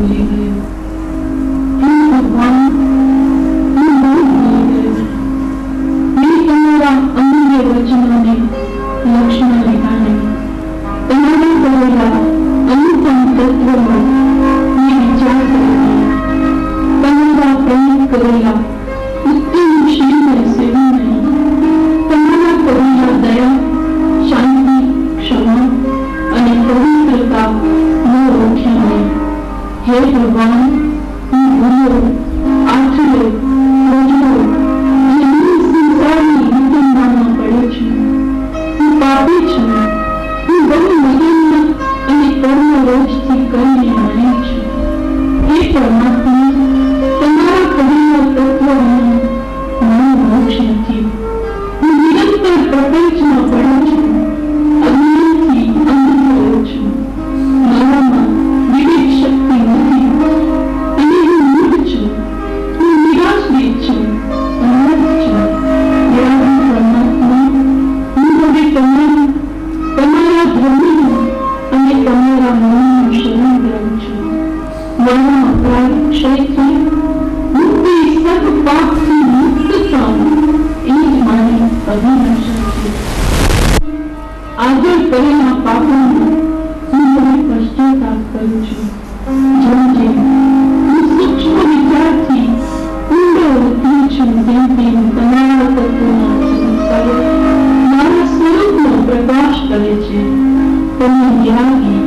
બોલી ગયો, હે ભગવાન, હું બહુ ભૂલી ગયો. મેં તમારા અમૂલ્ય વચનોને લક્ષ્યમાં લીધા નહીં. તમારા કરેલા અનુપમ તત્વોનો મેં વિચાર કર્યો. તમારા પ્રમુખ કરેલા ઉત્તમ શીલને સેવ્યું નહીં. તમારા કરેલા દયા, શાંતિ, ક્ષમા અને પવિત્રતા ન ઓળખ્યા નહીં. હે ભગવાન, હું ભૂલો, આઠલો, રોજડો અને સંસારની વિડંબનામાં પડ્યો છું. હું પાપી છું. હું બહુ મલિન અને કર્મરોજથી કરીને મળી છું. હે પરમાત્મા, તમારા કરેલા તત્વોનું મારું મોક્ષ નથી. હું નિરંતર પ્રપંચમાં પડ્યો છું. અજ્ઞાનથી અંધ થયો છું. મારામાં વિવેક શક્તિ નથી અને હું મૂઢ છું. હું નિરાશ્રિત છું, અનાથ છું. દયાળુ પરમાત્મા, હું હવે તમારા ધર્મનું અને તમારા મનનું શરણ લઉં છું. મારા અપરાધ ક્ષય થઈ મુક્તિ સર્વ પાપથી મુક્ત થાઉં, એ જ મારી અભિલાષા છે. આગળ કરેલા પાપોનો હું હવે પશ્ચાતાપ કરું છું. જેમ જેમ હું સૂક્ષ્મ વિચારથી ઊંડો ઉતરું છું, તેમ તેમ તમારા તત્વોના સંસ્કારો મારા સ્વરૂપનો પ્રકાશ કરે છે. તમે જ્ઞાની,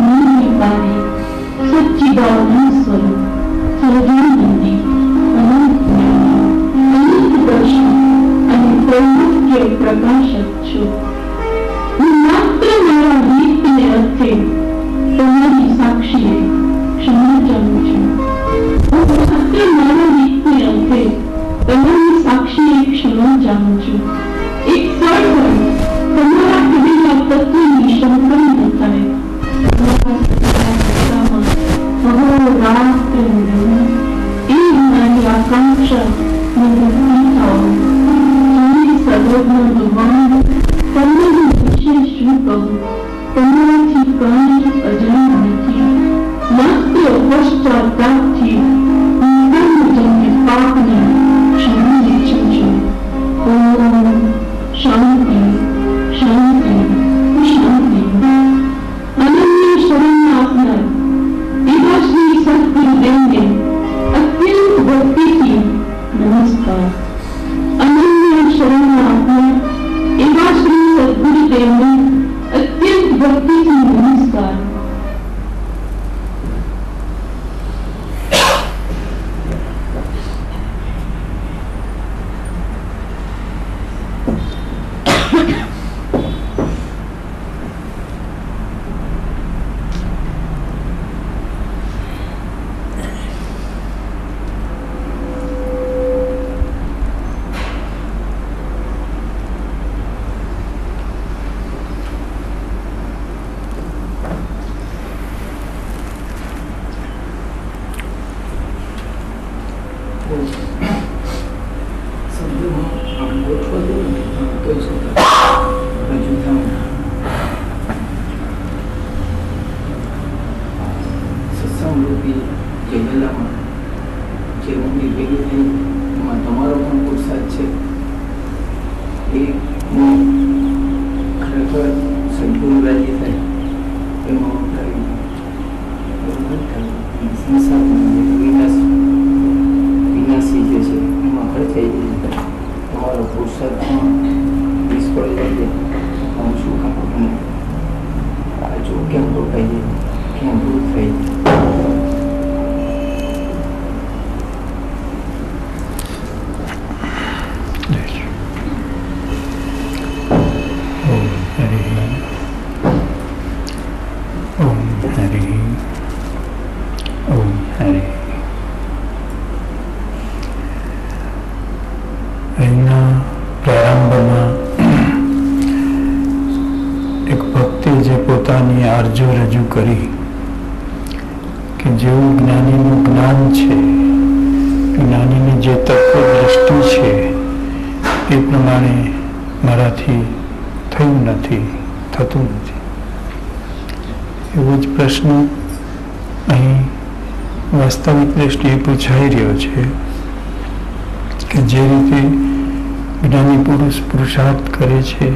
નિર્વિકારી, સચ્ચિદાનંદ સ્વરૂપ, સર્વાનંદી, અનંત જ્ઞાની, અનંત દર્શન અને પ્રૌઢ્ય પ્રકાશક છો. હું માત્ર મારા રીતને અર્થે તમારી સાક્ષીએ ક્ષમા ચાહું છું. હું માત્ર મારા રીતને અર્થે તમારી સાક્ષીએ ક્ષમા ચાહું છું. એક સળવળ તમારા કરેલા તત્વની સંપન્ન થાય. અહોરાત્ર એ મારી આકાંક્ષા નિવૃત્તિ થાઓ. સર્વજ્ઞ ભગવાન, તમારી વિશે શું કહું? તમારાથી કંઈ અજાણ નથી. માત્ર પશ્ચાતાપથી હું કર્મજન્ય પાપની ક્ષમા ઈચ્છું છું. ઓમ શાંતિ, શાંતિ, શાંતિ. અનન્ય શરણ આપનાર એવા શ્રી સદગુરુદેવને અત્યંત ભક્તિથી નમસ્કાર. અનન્ય શરણ આપનાર એવા શ્રી સદગુરુદેવને અત્યંત ભક્તિથી નમસ્કાર. આરજો રજૂ કરી કે જેવું જ્ઞાનીનું જ્ઞાન છે, જ્ઞાનીની જે તત્વ દ્રષ્ટિ છે એ પ્રમાણે મારાથી થયું નથી, થતું નથી. એવો જ પ્રશ્ન અહીં વાસ્તવિક દ્રષ્ટિએ પૂછાઈ રહ્યો છે કે જે રીતે જ્ઞાની પુરુષ પુરુષાર્થ કરે છે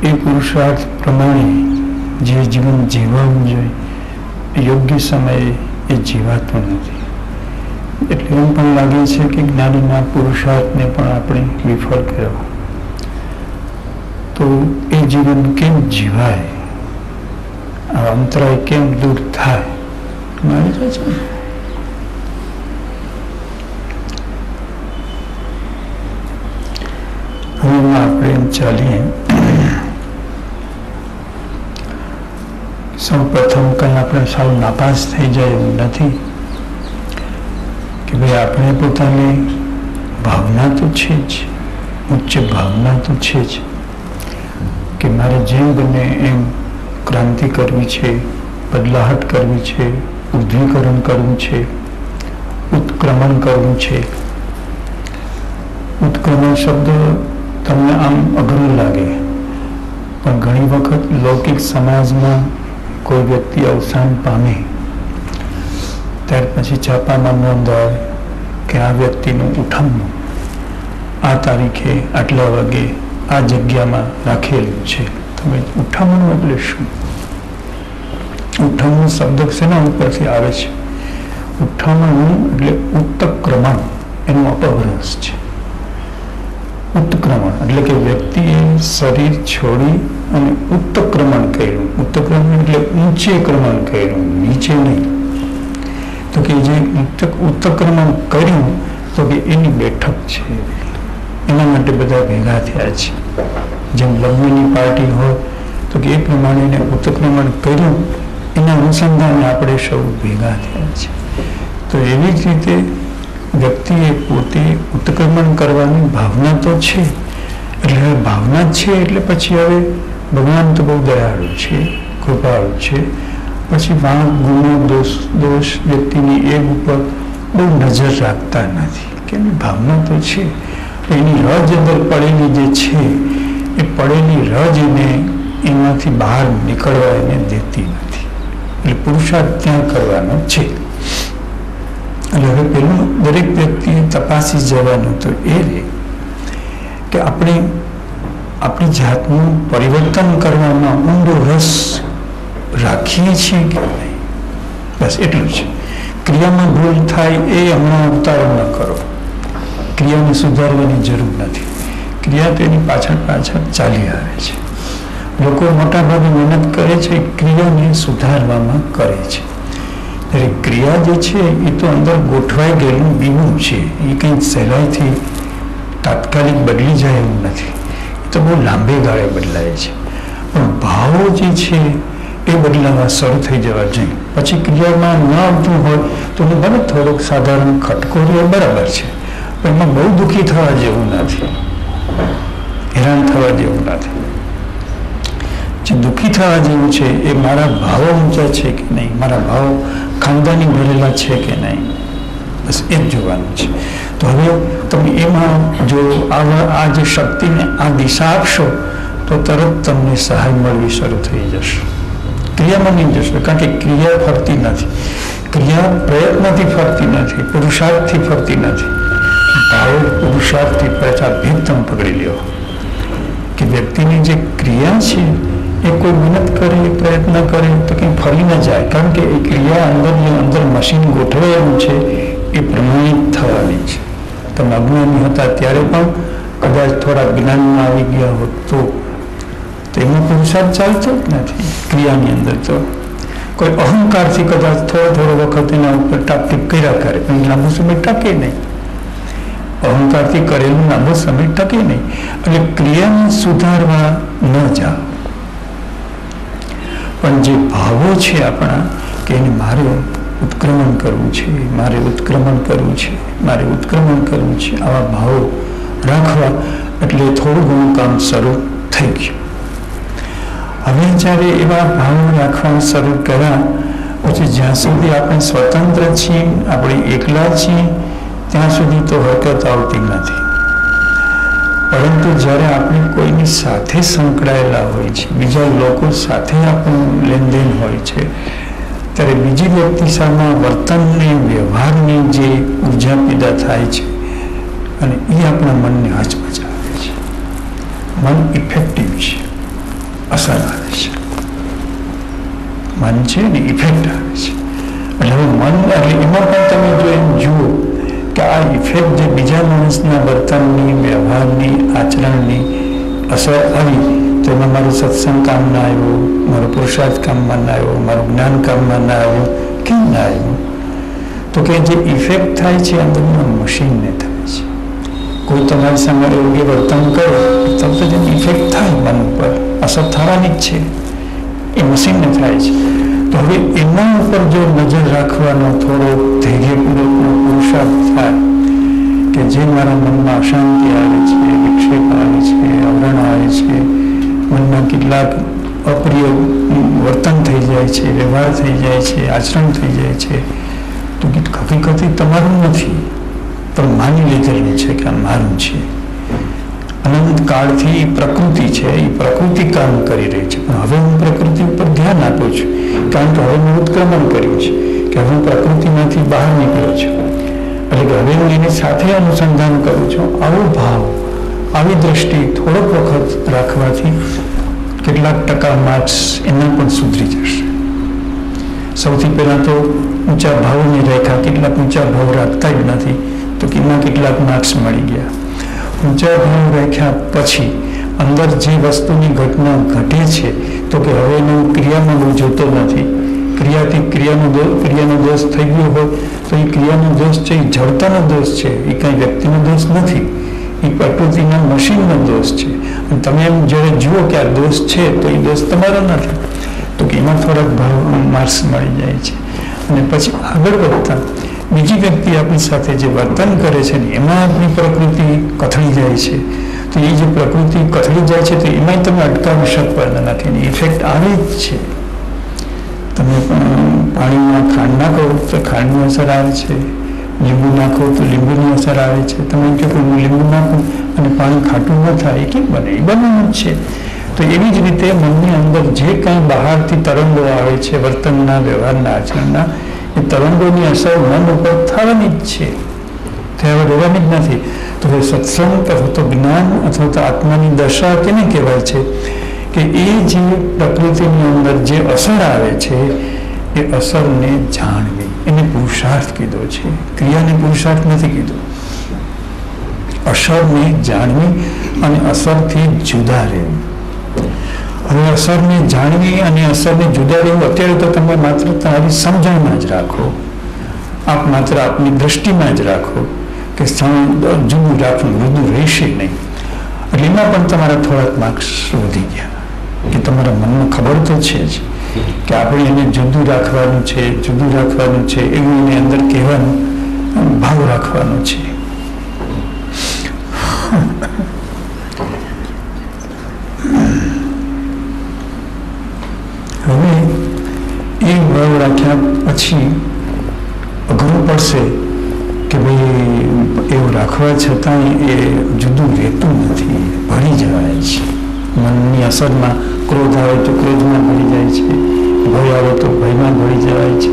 એ પુરુષાર્થ પ્રમાણે જે જીવન જીવવું જોઈએ યોગ્ય સમયે એ જીવાતું નથી. એટલે એમ પણ લાગે છે કે જ્ઞાનીના પુરુષાર્થને પણ આપણે વિફળ કર્યો. તો એ જીવન કેમ જીવાય, આ અંતરાય કેમ દૂર થાય, મારી તો છે. હવે આપણે એમ ચાલીએ. સૌ પ્રથમ કંઈ આપણે સાવ નાપાસ થઈ જાય એવું નથી કે ભાઈ આપણે પોતાની ભાવના તો છે જ, ઉચ્ચ ભાવના તો છે જ કે મારે જેમ બને એમ ક્રાંતિ કરવી છે, બદલાહટ કરવી છે, ઉદ્ધીકરણ કરવું છે, ઉત્ક્રમણ કરવું છે. ઉત્ક્રમણ શબ્દ તમને આમ અઘરો લાગે, પણ ઘણી વખત લૌકિક સમાજમાં કોઈ વ્યક્તિ અવસાન પામે ત્યાર પછી છાપામાં નોંધ આવે કે આ વ્યક્તિનું ઉઠામણું આ તારીખે આટલા વાગે આ જગ્યામાં રાખેલું છે. તમે ઉઠામણું એટલે શું? ઉઠામણું શબ્દ શેના ઉપરથી આવે છે? ઉઠામણું એટલે ઉત્ક્રમણ, એનું અપભ્રંશ છે. ઉત્ક્રમણ એટલે કે વ્યક્તિએ શરીર છોડી અને ઉત્ક્રમણ કર્યું. ઉત્ક્રમણ એટલે ઊંચે ક્રમણ કર્યું, નીચે નહીં. તો કે જે ઉત્ક્રમણ કર્યું તો કે એની બેઠક છે, એના માટે બધા ભેગા થયા છે. જેમ લગ્નની પાર્ટી હોય તો કે એ પ્રમાણે એને ઉત્ક્રમણ કર્યું, એના અનુસંધાને આપણે સૌ ભેગા થયા છે. તો એવી જ રીતે વ્યક્તિએ પોતે ઉત્ક્રમણ કરવાની ભાવના તો છે. એટલે હવે ભાવના છે એટલે પછી હવે ભગવાન તો બહુ દયાળુ છે, કૃપાળુ છે. પછી વાંક ગુનો દોષ વ્યક્તિની એક ઉપર બહુ નજર રાખતા નથી કે એની ભાવના તો છે. એની રજ અંદર પડેલી જે છે એ પડેલી રજ એને એમાંથી બહાર નીકળવા એને દેતી નથી. એટલે પુરુષાર્થ ત્યાં કરવાનો છે. એટલે હવે પેલું દરેક વ્યક્તિએ તપાસી જવાનું તો એ રહે કે આપણે આપણી જાતનું પરિવર્તન કરવામાં ઊંડો રસ રાખીએ છીએ કે નહીં. બસ એટલું છે. ક્રિયામાં ભૂલ થાય એ હમણાં ઉતારો ન કરો. ક્રિયાને સુધારવાની જરૂર નથી. ક્રિયા તો એની પાછળ ચાલી આવે છે. લોકો મોટાભાગે મહેનત કરે છે, ક્રિયાને સુધારવામાં કરે છે. ત્યારે ક્રિયા જે છે એ તો અંદર ગોઠવાઈ ગયેલું બીવું છે. એ કંઈક સહેલાઈથી તાત્કાલિક બદલી જાય એવું નથી. એ તો બહુ લાંબે ગાળે બદલાય છે. પણ ભાવો જે છે એ બદલાવા શરૂ થઈ જવા જોઈએ. પછી ક્રિયામાં ન આવતું હોય તો ભલે થોડોક સાધારણ ખટકો રહ્યો બરાબર છે, પણ એમાં બહુ દુઃખી થવા જેવું નથી, હેરાન થવા જેવું નથી. જે દુઃખી થવા જેવું છે એ મારા ભાવો ઊંચા છે કે નહીં, મારા ભાવો ખાનદાની ભરેલા છે કે નહીં, બસ એ જ જોવાનું છે. તો હવે તમે એમાં જો આ જે શક્તિને આ દિશા આપશો તો તરત તમને સહાય મળવી શરૂ થઈ જશે. ક્રિયામાં નહીં જશે, કારણ કે ક્રિયા ફરતી નથી. ક્રિયા પ્રયત્નથી ફરતી નથી, પુરુષાર્થથી ફરતી નથી. ભાવ પુરુષાર્થથી પ્રચાર ભેદ તમે પકડી લ્યો કે વ્યક્તિની જે ક્રિયા છે એ કોઈ મહેનત કરે, પ્રયત્ન કરે તો કંઈ ફરી ન જાય. કારણ કે એ ક્રિયા અંદર મશીન ગોઠવાયેલું છે એ પ્રમાણિત થવાની છે. તમે અજ્ઞાની હતા ત્યારે પણ કદાચ થોડા જ્ઞાનમાં આવી ગયા હોત તો એમાં પુરુષાર્થ ચાલતો જ નથી. ક્રિયાની અંદર તો કોઈ અહંકારથી કદાચ થોડો વખત એના ઉપર ટાપટીપ કર્યા કરે પણ લાંબો સમય ટકે નહીં. અહંકારથી કરેલું લાંબો સમય ટકે નહીં. એટલે ક્રિયાને સુધારવા ન જાઓ, પણ જે ભાવો છે આપણા કે એને મારે ઉત્ક્રમણ કરવું છે, મારે ઉત્ક્રમણ કરવું છે, મારે ઉત્ક્રમણ કરવું છે, આવા ભાવો રાખવા એટલે થોડું ઘણું કામ શરૂ થઈ ગયું. હવે જ્યારે એવા ભાવો રાખવાનું શરૂ કર્યા પછી જ્યાં સુધી આપણે સ્વતંત્ર છીએ, આપણે એકલા છીએ ત્યાં સુધી તો હરકત આવતી નથી. પરંતુ જ્યારે આપણે કોઈની સાથે સંકળાયેલા હોય છે, બીજા લોકો સાથે આપણું લેનદેન હોય છે, ત્યારે બીજી વ્યક્તિ સામે વર્તનને વ્યવહારની જે ઉર્જા પેદા થાય છે અને એ આપણા મનને હચમચાવે છે. મન ઇફેક્ટિવ છે, અસર આવે છે. મન છે ને ઇફેક્ટ આવે છે. એટલે હવે મન એટલે એમાં પણ તમે જો એમ જુઓ કે આ ઇફેક્ટ જે બીજા માણસના વર્તનની, વ્યવહારની, આચરણની અસર આવી તો એમાં મારું સત્સંગ કામ ના આવ્યું, મારો પુરુષાર્થ કામમાં ના આવ્યો, મારું જ્ઞાન કામમાં ના આવ્યું. કેમ ના આવ્યું? તો કે જે ઇફેક્ટ થાય છે અંદરના મશીનને થાય છે. કોઈ તમારી સામે યોગ્ય વર્તન કરે તરત જ એની ઇફેક્ટ થાય મન ઉપર, અસર થવાની જ છે, એ મશીનને થાય છે. તો હવે એના ઉપર જો નજર રાખવાનો થોડો ધૈર્યપૂર્વકનો પુરુષાર્થ થાય કે જે મારા મનમાં અશાંતિ આવે છે, વિક્ષેપ આવે છે, આવરણ આવે છે, મનમાં કેટલાક અપ્રિય વર્તન થઈ જાય છે, વ્યવહાર થઈ જાય છે, આચરણ થઈ જાય છે, તો હકીકતે તમારું નથી પણ માની લીધેલું છે કે આ મારું છે. અનંત કાળથી પ્રકૃતિ છે, એ પ્રકૃતિ કામ કરી રહી છે. પણ હવે હું પ્રકૃતિ ઉપર ધ્યાન આપું છું કારણ કે હવે મેં ઉત્ક્રમણ કર્યું છે કે હું પ્રકૃતિમાંથી બહાર નીકળ્યો છું. એટલે કે હવે હું એની સાથે અનુસંધાન કરું છું. આવો ભાવ, આવી દ્રષ્ટિ થોડોક વખત રાખવાથી કેટલાક ટકા માર્ક્સ એના પણ સુધરી જશે. સૌથી પહેલાં તો ઊંચા ભાવની રેખા, કેટલાક ઊંચા ભાવ રાખતા જ નથી તો એમાં કેટલાક માર્ક્સ મળી ગયા. ઊંચા ભાવ રાખ્યા પછી અંદર જે વસ્તુની ઘટના ઘટે છે તો કે હવે એનો ક્રિયામાં બહુ જોતો નથી. ક્રિયાથી ક્રિયાનો દોષ થઈ ગયો હોય તો એ ક્રિયાનો દોષ છે, એ જડતાનો દોષ છે, એ કાંઈ વ્યક્તિનો દોષ નથી, એ પ્રકૃતિના મશીનનો દોષ છે. અને તમે એમ જ્યારે જુઓ કે આ દોષ છે તો એ દોષ તમારો નથી, તો કે એમાં થોડાક ભાવ માર્ક્સ મળી જાય છે. અને પછી આગળ વધતા બીજી વ્યક્તિ આપણી સાથે જે વર્તન કરે છે ને એમાં આપણી પ્રકૃતિ કથળી જાય છે. તો એ જે પ્રકૃતિ કથળી જાય છે તો એમાંય તમે અટકાવી શકવાના નથી, ઇફેક્ટ આવે જ છે. તમે પાણીમાં ખાંડ નાખો તો ખાંડની અસર આવે છે, લીંબુ નાખો તો લીંબુની અસર આવે છે. તમે કહો કે હું લીંબુ નાખું અને પાણી ખાટું ન થાય, એ કેમ બને? એ બનવાનું જ છે. તો એવી જ રીતે મનની અંદર જે કાંઈ બહારથી તરંગો આવે છે વર્તનના, વ્યવહારના, આચરણના, એ તરંગોની અસર મન ઉપર થવાની જ છે, થયા રહેવાની જ નથી. તો એ સત્સંગ અથવા તો જ્ઞાન અથવા તો આત્માની દશા કેને કહેવાય છે કે એ જે પ્રકૃતિની અંદર જે અસર આવે છે એ અસરને જાણવી, એને પુરુષાર્થ કીધો છે, ક્રિયાને પુરુષાર્થ નથી કીધો. અસરને જાણવી અને અસરથી જુદા રહેવું. હવે અસરને જાણવી અને અસરને જુદા રહેવું અત્યારે તો તમે માત્ર તમારી સમજણમાં જ રાખો, આપ માત્ર આપની દ્રષ્ટિમાં જ રાખો કે જુદું રાખવું, જુદું રહેશે નહીં. એટલે એમાં પણ તમારા થોડાક માર્ક્સ વધી ગયા કે તમારા મનમાં ખબર તો છે જ કે આપણે એને જુદું રાખવાનું છે, જુદું રાખવાનું છે, એવું એની અંદર કહેવાનું ભાવ રાખવાનો છે. હવે એ ભાવ રાખ્યા પછી અઘરું પડશે કે ભાઈ એવું રાખવા છતાંય એ જુદું રહેતું નથી, ભળી જવાય છે. મનની અસરમાં ક્રોધ આવે તો ક્રોધમાં ભળી જાય છે, ભય આવે તો ભયમાં ભળી જવાય છે,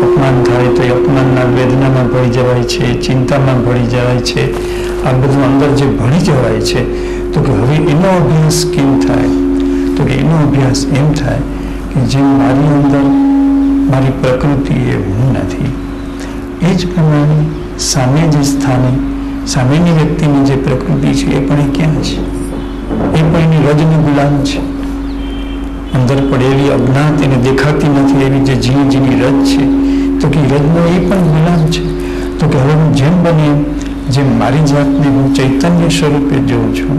અપમાન થાય તો એ અપમાનના વેદનામાં ભળી જવાય છે, ચિંતામાં ભળી જવાય છે. આ બધું અંદર જે ભળી જવાય છે તો કે હવે એનો અભ્યાસ કેમ થાય? તો કે એનો અભ્યાસ એમ થાય કે જે મારી અંદર મારી પ્રકૃતિ એ હું નથી, એ જ પ્રમાણે સામે જે સ્થાને સામેની વ્યક્તિની જે પ્રકૃતિ છે એ પણ એ ક્યાં છે? એ પણ એની રજની ગુલામ છે. અંદર પડેલી અજ્ઞાત એને દેખાતી નથી એવી જે ઝીણી રજ છે તો કે રજનો એ પણ ગુલામ છે. તો કે હવે હું જેમ બને જેમ મારી જાતને હું ચૈતન્ય સ્વરૂપે જોઉં છું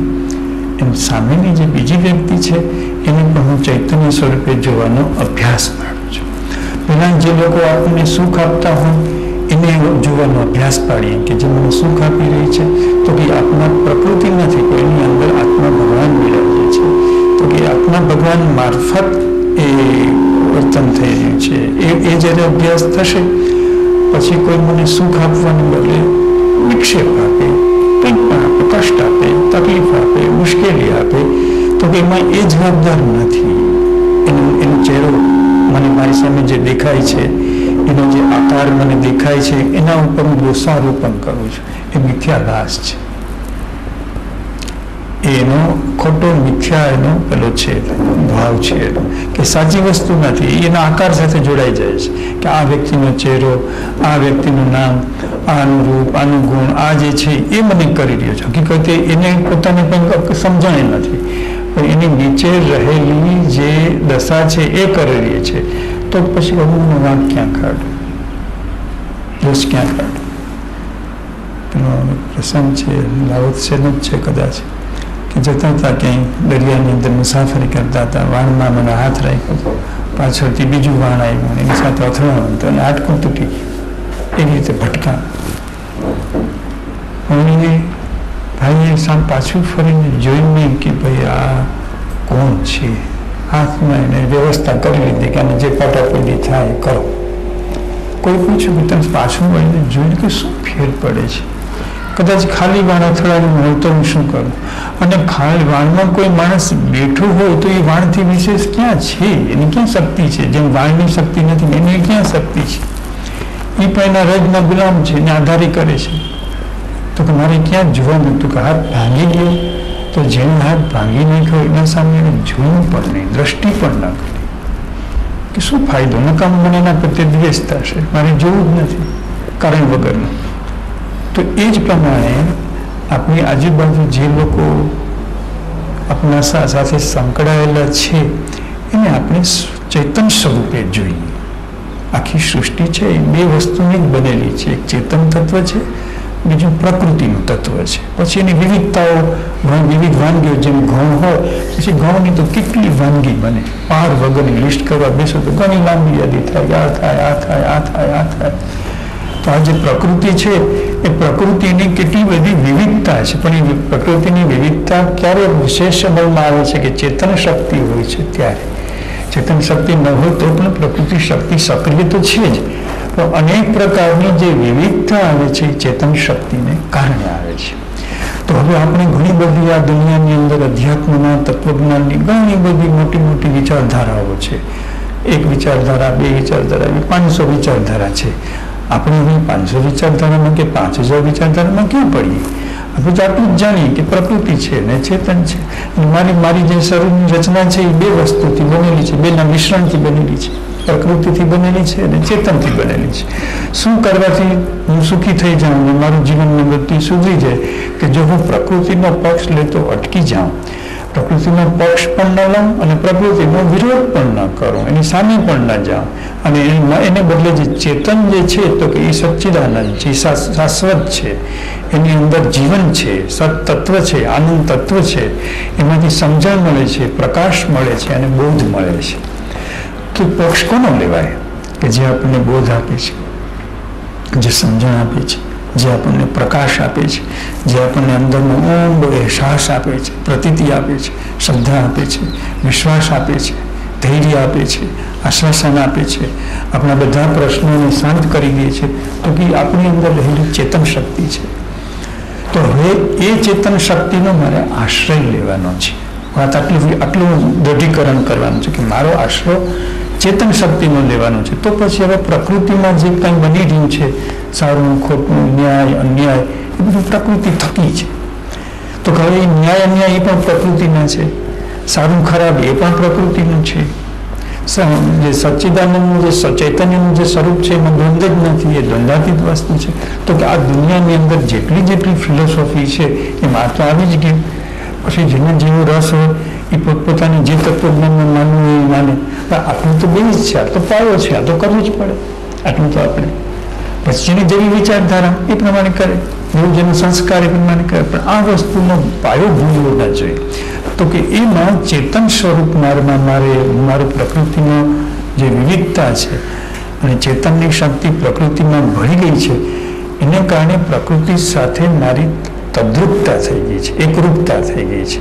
એમ સામેની જે બીજી વ્યક્તિ છે એને પણ હું ચૈતન્ય સ્વરૂપે જોવાનો અભ્યાસ પાડું છું. પહેલાં જે લોકો આપણને સુખ આપતા હોય એને જોવાનો અભ્યાસ પાડીએ કે જે મને સુખ આપી રહી છે તો કે આત્મા પ્રકૃતિ નથી, કોઈની અંદર આત્મા ભગવાન બિરાજે છે. તો કે આત્મા ભગવાન મારફત એ વર્તન થઈ રહ્યું છે. એ જ્યારે અભ્યાસ થશે પછી કોઈ મને સુખ આપવાને બદલે વિક્ષેપ આપે, કંઈક પણ આપે, કષ્ટ આપે, તકલીફ આપે, મુશ્કેલી આપે તો કે એમાં એ જવાબદાર નથી. એનો ચહેરો મને મારી સામે જે દેખાય છે એનો જે આકાર મને દેખાય છે એના ઉપર હું દોષારોપણ કરું છું, એ મિથ્યાભાસ છે. એનો ખોટો મિથ્યા એનો પેલો છે ભાવ છે કે સાચી વસ્તુ નથી. એના આકાર સાથે જોડાઈ જાય છે કે આ વ્યક્તિનો ચહેરો, આ વ્યક્તિનું નામ, આનું રૂપ, આનું ગુણ, આ જે છે એ મને કરી રહ્યો છે. હકીકતે એને પોતાને કંઈક સમજાય નથી, પણ એની નીચે રહેલી જે દશા છે એ કરી રહી છે. તો પછી અમુકનો વાંક ક્યાં કાઢું, દોષ ક્યાં કાઢું? પેલો પ્રસંગ છે, લાવોત્સેનો જ છે કદાચ, કે જતા હતા ક્યાંય દરિયાની અંદર મુસાફરી કરતા હતા, વાણમાં મને હાથ રાખ્યો, પાછળથી બીજું વાણ આવ્યું, એની સાથે અથડાયું તો અને હાડકું તૂટી ગયું. એવી રીતે ભટકા. ભાઈએ સામ પાછું ફરીને જોઈને કે ભાઈ આ કોણ છે, હાથમાં એને વ્યવસ્થા કરી લીધી કે આને જે પટાપટી થાય કરો. કોઈ પૂછ્યું કે તમે પાછું વળીને જોઈને કે શું ફેર પડે છે? કદાચ ખાલી વાણ અથડાયું હોય તો હું શું કરું? અને ખાલી વાણમાં કોઈ માણસ બેઠો હોય તો એ વાણથી વિશેષ ક્યાં છે? એની ક્યાં શક્તિ છે? જેમ વાણની શક્તિ નથી એની ક્યાં શક્તિ છે? એ પણ એના રજના ગુલામ છે, એને આધારી કરે છે. તો કે મારે ક્યાં જોવાનું? તો કે હાથ ભાંગી ગયો, તો જેને હાથ ભાંગી નાખ્યો એના સામે એને જોવું પણ નહીં, દ્રષ્ટિ પણ ના કરી કે શું ફાયદો? નકામ મને એના પ્રત્યે દ્વેષ થશે, મારે જોવું જ નથી કારણ વગરનું. તો એ જ પ્રમાણે આપણી આજુબાજુ જે લોકો આપણા સાથે સંકળાયેલા છે એને આપણે ચેતન સ્વરૂપે જોઈએ. આખી સૃષ્ટિ છે એ બે વસ્તુની જ બનેલી છે. એક ચેતન તત્વ છે, બીજું પ્રકૃતિનું તત્વ છે. પછી એની વિવિધતાઓ, વિવિધ વાનગીઓ, જેમ ઘઉં હોય પછી ઘઉંની તો કેટલી વાનગી બને, પાર વગરની લિસ્ટ કરવા બેસો તો ઘણી લાંબી યાદી થાય, આ થાય, આ થાય, આ થાય, આ થાય. તો આ જે પ્રકૃતિ છે એ પ્રકૃતિની કેટલી બધી વિવિધતા છે, પણ એ પ્રકૃતિની વિવિધતા ક્યારે વિશેષ અમલમાં આવે છે કે ચેતન શક્તિ હોય છે ત્યારે. ચેતન શક્તિ ન હોય તો પણ પ્રકૃતિ શક્તિ સક્રિય તો છે જ, પણ અનેક પ્રકારની જે વિવિધતા આવે છે એ ચેતન શક્તિને કારણે આવે છે. તો હવે આપણે ઘણી બધી આ દુનિયાની અંદર અધ્યાત્મના, તત્વજ્ઞાનની ઘણી બધી મોટી મોટી વિચારધારાઓ છે. એક વિચારધારા, બે વિચારધારા, 500 વિચારધારા છે. આપણે હવે 500 વિચારધારામાં કે 5000 વિચારધારામાં ક્યાં પડીએ? આપણે તો આટલું જ જાણીએ કે પ્રકૃતિ છે ને ચેતન છે. મારી જે શરીરની રચના છે એ બે વસ્તુથી બનેલી છે, બેના મિશ્રણથી બનેલી છે. પ્રકૃતિથી બનેલી છે અને ચેતનથી બનેલી છે. શું કરવાથી હું સુખી થઈ જાઉં અને મારું જીવનની ગતિ સુધરી જાય? કે જો હું પ્રકૃતિનો પક્ષ લેતો અટકી જાઉં, પ્રકૃતિનો પક્ષ પણ ન લઉં અને પ્રકૃતિનો વિરોધ પણ ન કરું, એની સામે પણ ન જાઉં, અને એને બદલે જે ચેતન જે છે તો કે એ સચ્ચિદાનંદ છે, શાશ્વત છે, એની અંદર જીવન છે, સત્તત્વ છે, આનંદ તત્વ છે, એમાંથી સમજણ મળે છે, પ્રકાશ મળે છે અને બોધ મળે છે. તો પક્ષ કોનો લેવાય? કે જે આપણને બોધ આપે છે, જે સમજણ આપે છે, જે આપણને પ્રકાશ આપે છે, જે આપણને અંદરનો ઊંડો અહેસાસ આપે છે, પ્રતીતિ આપે છે, શ્રદ્ધા આપે છે, વિશ્વાસ આપે છે, ધૈર્ય આપે છે, આશ્વાસન આપે છે, આપણા બધા પ્રશ્નોને શાંત કરી દે છે. તો કે આપણી અંદર રહેલી ચેતન શક્તિ છે. તો હવે એ ચેતન શક્તિનો મારે આશ્રય લેવાનો છે. વાત આટલું દૃઢીકરણ કરવાનું છે કે મારો આશ્રય ચેતન શક્તિનો લેવાનો છે. તો પછી હવે પ્રકૃતિમાં જે કંઈ બની રહ્યું છે, સારું ખોટું, ન્યાય અન્યાય, એ બધું પ્રકૃતિ થકી છે. તો હવે ન્યાય અન્યાય એ પણ પ્રકૃતિના છે, સારું ખરાબ એ પણ પ્રકૃતિનું છે. જે સચ્ચિદાનંદનું જે ચૈતન્યનું જે સ્વરૂપ છે એમાં દ્વંદ્વ જ નથી, એ દ્વંદ્વાતીત વસ્તુ છે. તો કે આ દુનિયાની અંદર જેટલી ફિલોસોફી છે એમાં તો આવી જ ગયું. પછી જેને જેવો રસ હોય એ પોતપોતાની જે તત્વજ્ઞાનમાં માનવું હોય એ માને. પણ આપણું તો બે જ છે, આ તો પાયો છે, આ તો કરવું જ પડે. આટલું તો આપણે પછી જેની જેવી વિચારધારા એ પ્રમાણે કરે, જેવું જેનો સંસ્કાર એ પ્રમાણે કરે. પણ આ વસ્તુનો પાયો ભૂલવો ન જોઈએ. તો કે એમાં ચેતન સ્વરૂપ મારે પ્રકૃતિનો જે વિવિધતા છે અને ચેતનની શક્તિ પ્રકૃતિમાં ભળી ગઈ છે, એને કારણે પ્રકૃતિ સાથે મારી તદ્રુપતા થઈ ગઈ છે, એકરૂપતા થઈ ગઈ છે.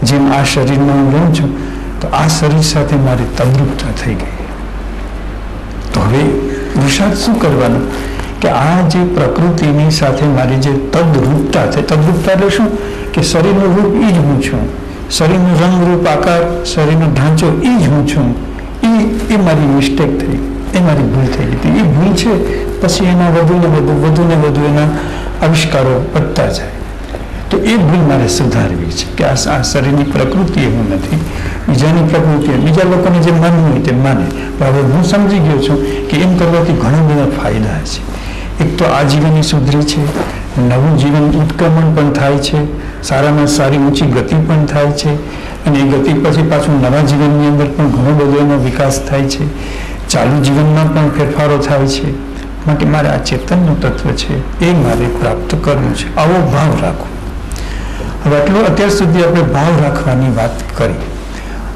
જેમ આ શરીરમાં હું રહું છું તો આ શરીર સાથે મારી તદ્રુપતા થઈ ગઈ. તો હવે પુરુષાર્થ શું કરવાનું? કે આ જે પ્રકૃતિની સાથે મારી જે તદ્રુપતા છે, તદ્રુપતા એટલે શું? કે શરીરનું રૂપ એ જ હું છું, શરીરનું રંગ રૂપ આકાર, શરીરનો ઢાંચો એ જ હું છું, એ એ મારી મિસ્ટેક થઈ, એ મારી ભૂલ થઈ ગઈ. એ ભૂલ છે પછી એના વધુ ને વધુ એના આવિષ્કારો વધતા જાય. તો એ ભૂલ મારે સુધારવી છે કે આ શરીરની પ્રકૃતિ એવું નથી, બીજાની પ્રકૃતિ, બીજા લોકોને જે માનવું હોય તે માને. પણ હવે હું સમજી ગયો છું કે એમ કરવાથી ઘણા બધા ફાયદા છે. એક તો આજીવનની સુધરી છે, નવું જીવન ઉત્ક્રમણ પણ થાય છે, સારામાં સારી ઊંચી ગતિ પણ થાય છે, અને એ ગતિ પછી પાછું નવા જીવનની અંદર પણ ઘણો બધો એનો વિકાસ થાય છે, ચાલુ જીવનમાં પણ ફેરફારો થાય છે. માટે મારે આ ચેતનનું તત્વ છે એ મારે પ્રાપ્ત કરવું છે. આવો ભાવ રાખો. હવે આટલો અત્યાર સુધી આપણે ભાવ રાખવાની વાત કરી.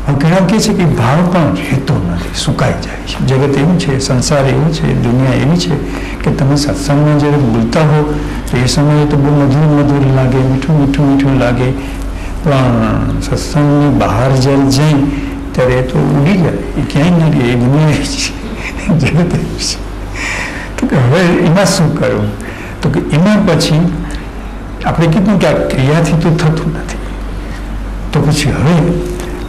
હવે ઘણા કહે છે કે ભાવ પણ રહેતો નથી, સુકાઈ જાય છે. જગત એવું છે, સંસાર એવું છે, દુનિયા એવી છે કે તમે સત્સંગમાં જ્યારે બોલતા હો તો એ સમયે તો બહુ મધુર લાગે, મીઠું લાગે, પણ સત્સંગની બહાર જ્યારે જાય ત્યારે એ તો ઉડી જાય, એ ક્યાંય ન રહે, એ દુનિયા છે, જગત એવું છે. તો કે હવે એમાં શું કરવું? તો કે એમાં પછી આપણે કીધું કે આ ક્રિયાથી તો થતું નથી. તો પછી હવે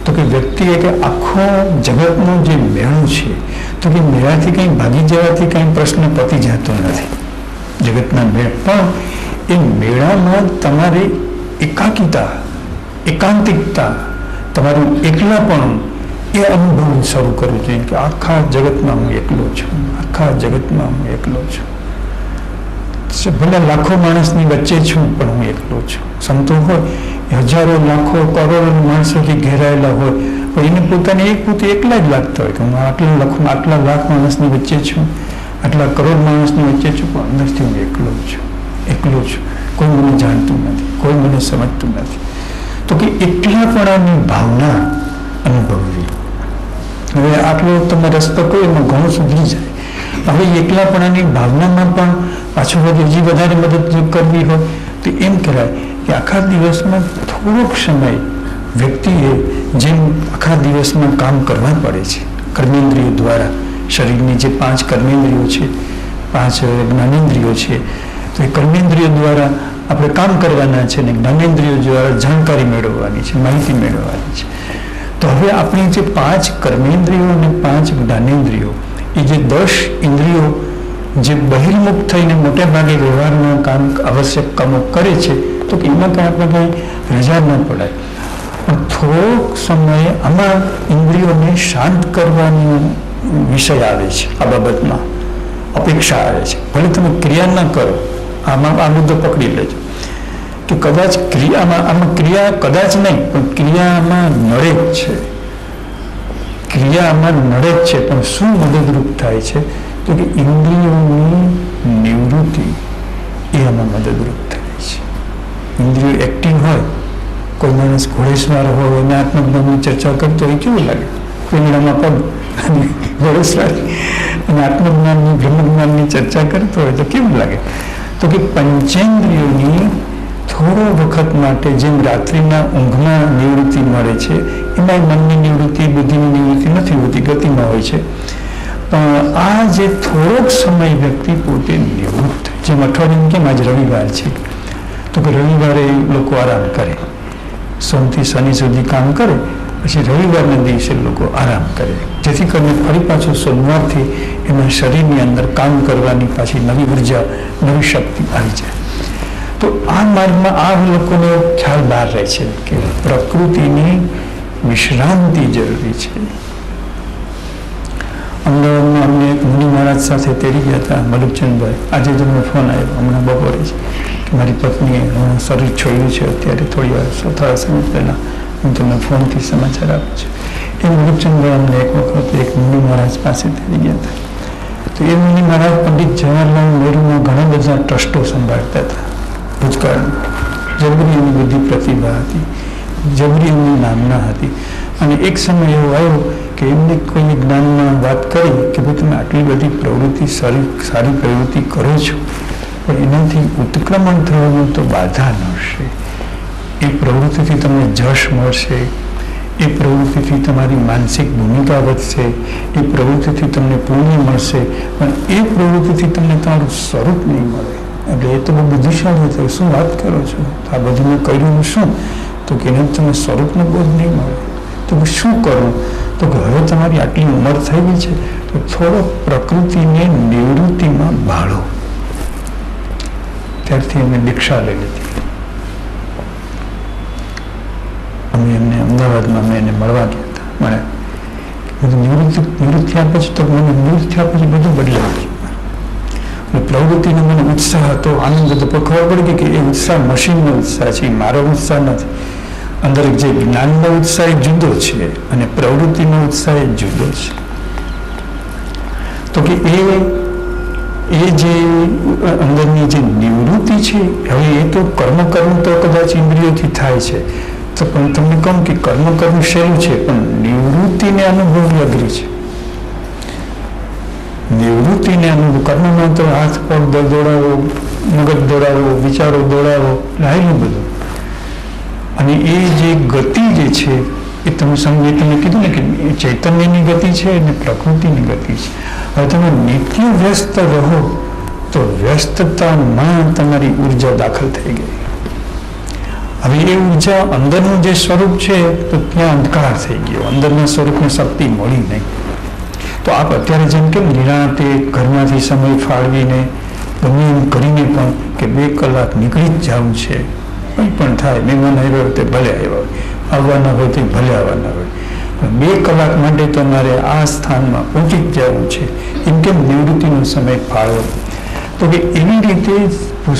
તો કે વ્યક્તિએ કે આખો જગતનો જે મેળો છે, તો કે મેળાથી કંઈ ભાગી જવાથી કંઈ પ્રશ્ન પતી જતો નથી. જગતના મેળ પણ એ મેળામાં તમારે એકાંકિકતા, તમારું એકલાપણું એ અનુભવ શરૂ કરવું જોઈએ કે આખા જગતમાં હું એકલો છું, આખા જગતમાં હું એકલો છું. ભલે લાખો માણસની વચ્ચે છું પણ હું એકલો છું. સંતો હોય હજારો લાખો કરોડો માણસોથી ઘેરાયેલા હોય પણ એને પોતાને પોતે એકલા જ લાગતા હોય કે હું આટલા લાખ માણસની વચ્ચે છું, આટલા કરોડ માણસની વચ્ચે છું, પણ અંદરથી હું એકલો છું. કોઈ મને જાણતું નથી, કોઈ મને સમજતું નથી. તો કે એકલાપણાની ભાવના અનુભવવી. હવે આટલો તમે રસ્તો કહો એમાં ઘણું સુધરી જાય. હવે એકલાપણાની ભાવનામાં પણ પાછું હજી વધારે મદદ કરવી હોય તો એમ કરાય કે આખા દિવસમાં થોડોક સમય વ્યક્તિએ જેમ આખા દિવસમાં કામ કરવા પડે છે કર્મેન્દ્રિયો દ્વારા, શરીરની જે 5 કર્મેન્દ્રિયો છે, 5 જ્ઞાનેન્દ્રિયો છે, તો એ કર્મેન્દ્રિયો દ્વારા આપણે કામ કરવાના છે ને જ્ઞાનેન્દ્રિયો દ્વારા જાણકારી મેળવવાની છે, માહિતી મેળવવાની છે. તો હવે આપણી જે 5 કર્મેન્દ્રિયો અને 5 જ્ઞાનેન્દ્રિયો, એ જે 10 ઇન્દ્રિયો જે બહિર્મુખ થઈને મોટે ભાગે વ્યવહારના કામ આવશ્યક કામો કરે છે, તો એમાં કંઈ આપણે કંઈ રજા ન પડાય. પણ થોડોક સમયે આમાં ઇન્દ્રિયોને શાંત કરવાનો વિષય આવે છે. આ બાબતમાં અપેક્ષા આવે છે. ભલે તમે ક્રિયા ન કરો, આમાં આ મુદ્દો પકડી લેજો કે કદાચ આમાં ક્રિયા કદાચ નહીં પણ ક્રિયામાં નડે જ છે. ક્રિયામાં નડે જ છે પણ શું મદદરૂપ થાય છે? તો કે ઇન્દ્રિયોની નિવૃત્તિ એ આમાં મદદરૂપ થાય છે. ઇન્દ્રિયો એક્ટિવ હોય, કોઈ માણસ ઘોડેસવાર હોય અને આત્મજ્ઞાનની ચર્ચા કરતો હોય કેવું લાગે? પીંગળામાં પગ અને ઘોડેસવાર અને આત્મજ્ઞાનની બ્રહ્મજ્ઞાનની ચર્ચા કરતો હોય તો કેવું લાગે? તો કે પંચેન્દ્રિયોની થોડો વખત માટે જેમ રાત્રિના ઊંઘમાં નિવૃત્તિ મળે છે, એમાં મનની નિવૃત્તિ, બુદ્ધિની નિવૃત્તિ નથી હોતી, ગતિમાં હોય છે. પણ આ જે થોડોક સમય વ્યક્તિ પોતે નિવૃત્ત, જેમ અઠવાડિયું કેમ આજ રવિવાર છે તો કે રવિવારે લોકો આરામ કરે, સોમથી શનિ સુધી કામ કરે, પછી રવિવારના દિવસે લોકો આરામ કરે, જેથી કરીને ફરી પાછું સોમવારથી એના શરીરની અંદર કામ કરવાની પાછી નવી ઉર્જા, નવી શક્તિ આવી જાય. તો આ માર્ગમાં આ લોકોનો ખ્યાલ બહાર રહે છે કે પ્રકૃતિની વિશ્રાંતિ જરૂરી છે. અમદાવાદમાં અમને એક મુનિ મહારાજ સાથે તેડી ગયા હતા, મલુકચંદભાઈ. આજે જ અમને ફોન આવ્યો હમણાં બપોરે જ કે મારી પત્નીએ શરીર છોડ્યું છે અત્યારે થોડા સમય પહેલાં. હું તમને ફોનથી સમાચાર આપું છું. એ મલુકચંદભાઈ અમને એક વખત એક મુનિ મહારાજ પાસે તેડી ગયા હતા. તો એ મુનિ મહારાજ પંડિત જવાહરલાલ નહેરુમાં ઘણા બધા ટ્રસ્ટો સંભાળતા હતા. ભૂતકાળ જબરી એની બધી પ્રતિભા હતી, જબરી એમની નામના હતી. અને એક સમય એવો આવ્યો કે એમને કોઈ જ્ઞાનમાં વાત કરી કે ભાઈ તમે આટલી બધી પ્રવૃત્તિ, સારી પ્રવૃત્તિ કરો છો, પણ એનાથી ઉત્ક્રમણ થવાનું તો બાધા નડશે. એ પ્રવૃત્તિથી તમને જશ મળશે, એ પ્રવૃત્તિથી તમારી માનસિક ભૂમિકા વધશે, એ પ્રવૃત્તિથી તમને પુણ્ય મળશે, પણ એ પ્રવૃત્તિથી તમને તમારું સ્વરૂપ નહીં મળે. એટલે એ તો બહુ બુદ્ધિશાળી થયું. શું વાત કરો છો? આ બધું મેં કર્યું શું? તો કે એને તમે સ્વરૂપનો બોધ નહીં મળે. તો શું કરવું? તો કે હવે તમારી આટલી ઉંમર થઈ ગઈ છે તો થોડો પ્રકૃતિને નિવૃત્તિમાં ભાળો. ત્યારથી અમે દીક્ષા લઈ લીધી. અમે એમને અમદાવાદમાં અમે એને મળવા ગયા હતા. મને નિવૃત્તિ થયા પછી તો મને નિવૃત્તિ થયા પછી બધું બદલાઈ ગયું. પ્રવૃત્તિનો મને ઉત્સાહ હતો, આનંદ હતો, પણ ખબર પડી કે એ ઉત્સાહ મશીનનો ઉત્સાહ છે, મારો ઉત્સાહ નથી. અંદર જે જ્ઞાનનો ઉત્સાહ એ જુદો છે અને પ્રવૃત્તિનો ઉત્સાહ એ જુદો છે. તો કે એ જે અંદરની જે નિવૃત્તિ છે, હવે એ તો કર્મ તો કદાચ ઇન્દ્રિયોથી થાય છે, તો પણ તમને કહું કે કર્મ કરવું સહેલું છે, પણ નિવૃત્તિને અનુભવવું અઘરી છે. નિવૃત્તિને અનુભવ, કર્મમાં તો હાથ પગ દોડાવો, મગજ દોડાવો, વિચારો દોડાવો, લાયેલું બધું. અને એ જે ગતિ જે છે એ તમે તમે કીધું ને કે ચૈતન્યની ગતિ છે અને પ્રકૃતિની ગતિ છે. હવે તમે નિત્ય વ્યસ્ત રહો તો વ્યસ્તતામાં તમારી ઉર્જા દાખલ થઈ ગઈ. હવે એ ઉર્જા અંદરનું જે સ્વરૂપ છે તો ત્યાં અંધકાર થઈ ગયો, અંદરના સ્વરૂપને શક્તિ મળી નહીં. તો આપ અત્યારે જેમ કે નિરાંતે ઘરમાંથી સમય ફાળવીને ગમે એમ કરીને પણ કે 2 કલાક નીકળી જ જવું છે, કંઈ પણ થાય, મહેમાન આવ્યા હોય તે ભલે આવ્યા હોય, આવવાના હોય તે ભલે આવવાના હોય, 2 કલાક માટે તમારે આ સ્થાનમાં પહોંચી જ જવું છે, એમ કેમ નિવૃત્તિનો સમય ફાળવો. તો કે એવી રીતે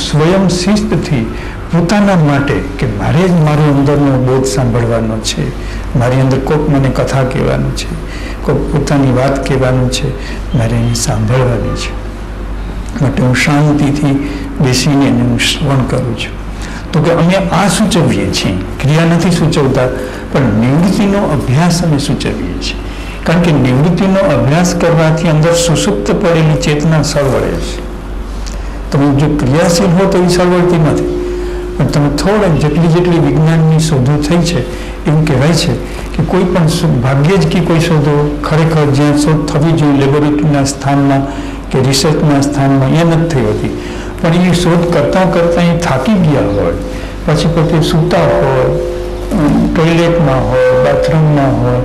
સ્વયં શિસ્તથી પોતાના માટે કે મારે જ મારો અંદરનો બોધ સાંભળવાનો છે, મારી અંદર કોઈક મને કથા કહેવાનું છે, કોઈક પોતાની વાત કહેવાનું છે, મારે એને સાંભળવાની છે, માટે હું શાંતિથી બેસીને એને હું શ્રવણ કરું છું. તો કે અમે આ સૂચવીએ છીએ, ક્રિયા નથી સૂચવતા, પણ નિવૃત્તિનો અભ્યાસ અમે સૂચવીએ છીએ. કારણ કે નિવૃત્તિનો અભ્યાસ કરવાથી અંદર સુસુપ્ત પડેલી ચેતના સળવળે છે. તમે જો ક્રિયાશીલ હો તો એ સળવળતી નથી, પણ તમે થોડાક જેટલી વિજ્ઞાનની શોધો થઈ છે એવું કહેવાય છે કે કોઈ પણ ભાગ્યે જ કે કોઈ શોધો ખરેખર જ્યાં શોધ થવી જોઈએ લેબોરેટરીના સ્થાનમાં કે રિસર્ચના સ્થાનમાં એ નથી થઈ હોતી. પણ એ શોધ કરતાં એ થાકી ગયા હોય, પછી પોતે સૂતા હોય, ટોયલેટમાં હોય, બાથરૂમમાં હોય,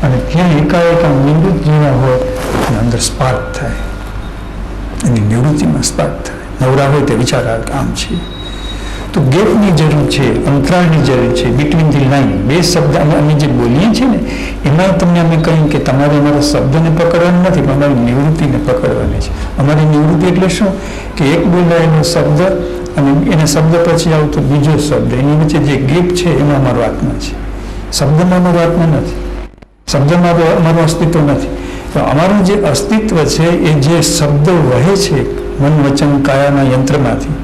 અને ત્યાં એકાએક નિવૃત્ત જેવા હોય અને અંદર સ્પાર્ક થાય, એની નિવૃત્તિમાં સ્પાર્ક થાય. નવરા હોય તે વિચાર આમ છે. તો ગેપની જરૂર છે, અંતરાળની જરૂર છે, બિટવીન ધી લાઈન. 2 શબ્દ અમે જે બોલીએ છીએ ને એમાં તમને અમે કહ્યું કે તમારે અમારા શબ્દને પકડવાનું નથી, પણ અમારી નિવૃત્તિને પકડવાની છે. અમારી નિવૃત્તિ એટલે શું કે એક બોલાયેલો શબ્દ અને એના શબ્દ પછી આવતો બીજો શબ્દ, એની વચ્ચે જે ગેપ છે એમાં અમારો આત્મા છે. શબ્દમાં અમારો આત્મા નથી, શબ્દમાં અમારું અસ્તિત્વ નથી. તો અમારું જે અસ્તિત્વ છે એ જે શબ્દ વહે છે મન વચન કાયાના યંત્રમાંથી,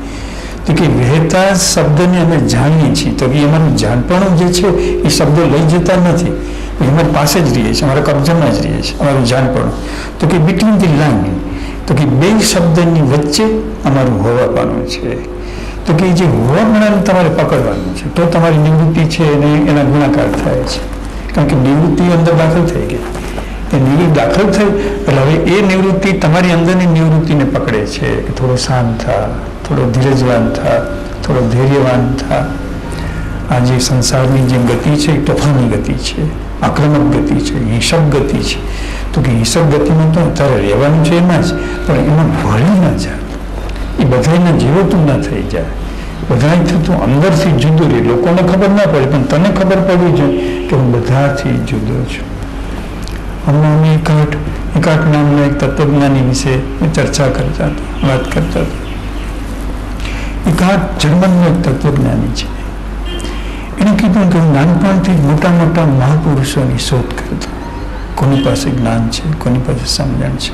તો કે વહેતા શબ્દને અમે જાણીએ છીએ. તો કે અમારું જાણપણું જે છે એ શબ્દો લઈ જતા નથી, અમારી પાસે જ રહીએ છીએ, અમારા કબજામાં જ રહીએ છીએ અમારું જાણપણું. તો કે બિટવીન ધી લાઈન, તો કે 2 શબ્દની વચ્ચે અમારું હોવાપણું છે. તો કે જે હોવાપણાને તમારે પકડવાનું છે તો તમારી નિવૃત્તિ છે એને એના ગુણાકાર થાય છે. કારણ કે નિવૃત્તિ અંદર દાખલ થઈ ગઈ, એ નિવૃત્તિ દાખલ થઈ એટલે હવે એ નિવૃત્તિ તમારી અંદરની નિવૃત્તિને પકડે છે કે થોડો શાંત થા, થોડો ધીરજવાન થા, થોડો ધૈર્યવાન થા. આ જે સંસારની જે ગતિ છે એ તોફાની ગતિ છે, આક્રમક ગતિ છે, હિંસક ગતિ છે. તો કે હિંસક ગતિમાં તો અત્યારે રહેવાનું છે એમાં જ, પણ એમાં ભળી ના જાય, એ બધાના જેવો તું ના થઈ જાય, બધાથી તું અંદરથી જુદું રહે. લોકોને ખબર ના પડે પણ તને ખબર પડવી જોઈએ કે હું બધાથી જુદો છું. હમણાં અમે એકાટ નામના એક તત્વજ્ઞાની વિશે ચર્ચા કરતા હતા, વાત કરતા હતા. એકાટ જર્મનનો એક તત્વજ્ઞાની છે. એને કીધું કે હું નાનપણથી મોટા મહાપુરુષોની શોધ કરતો, કોની પાસે જ્ઞાન છે, કોની પાસે સમજણ છે.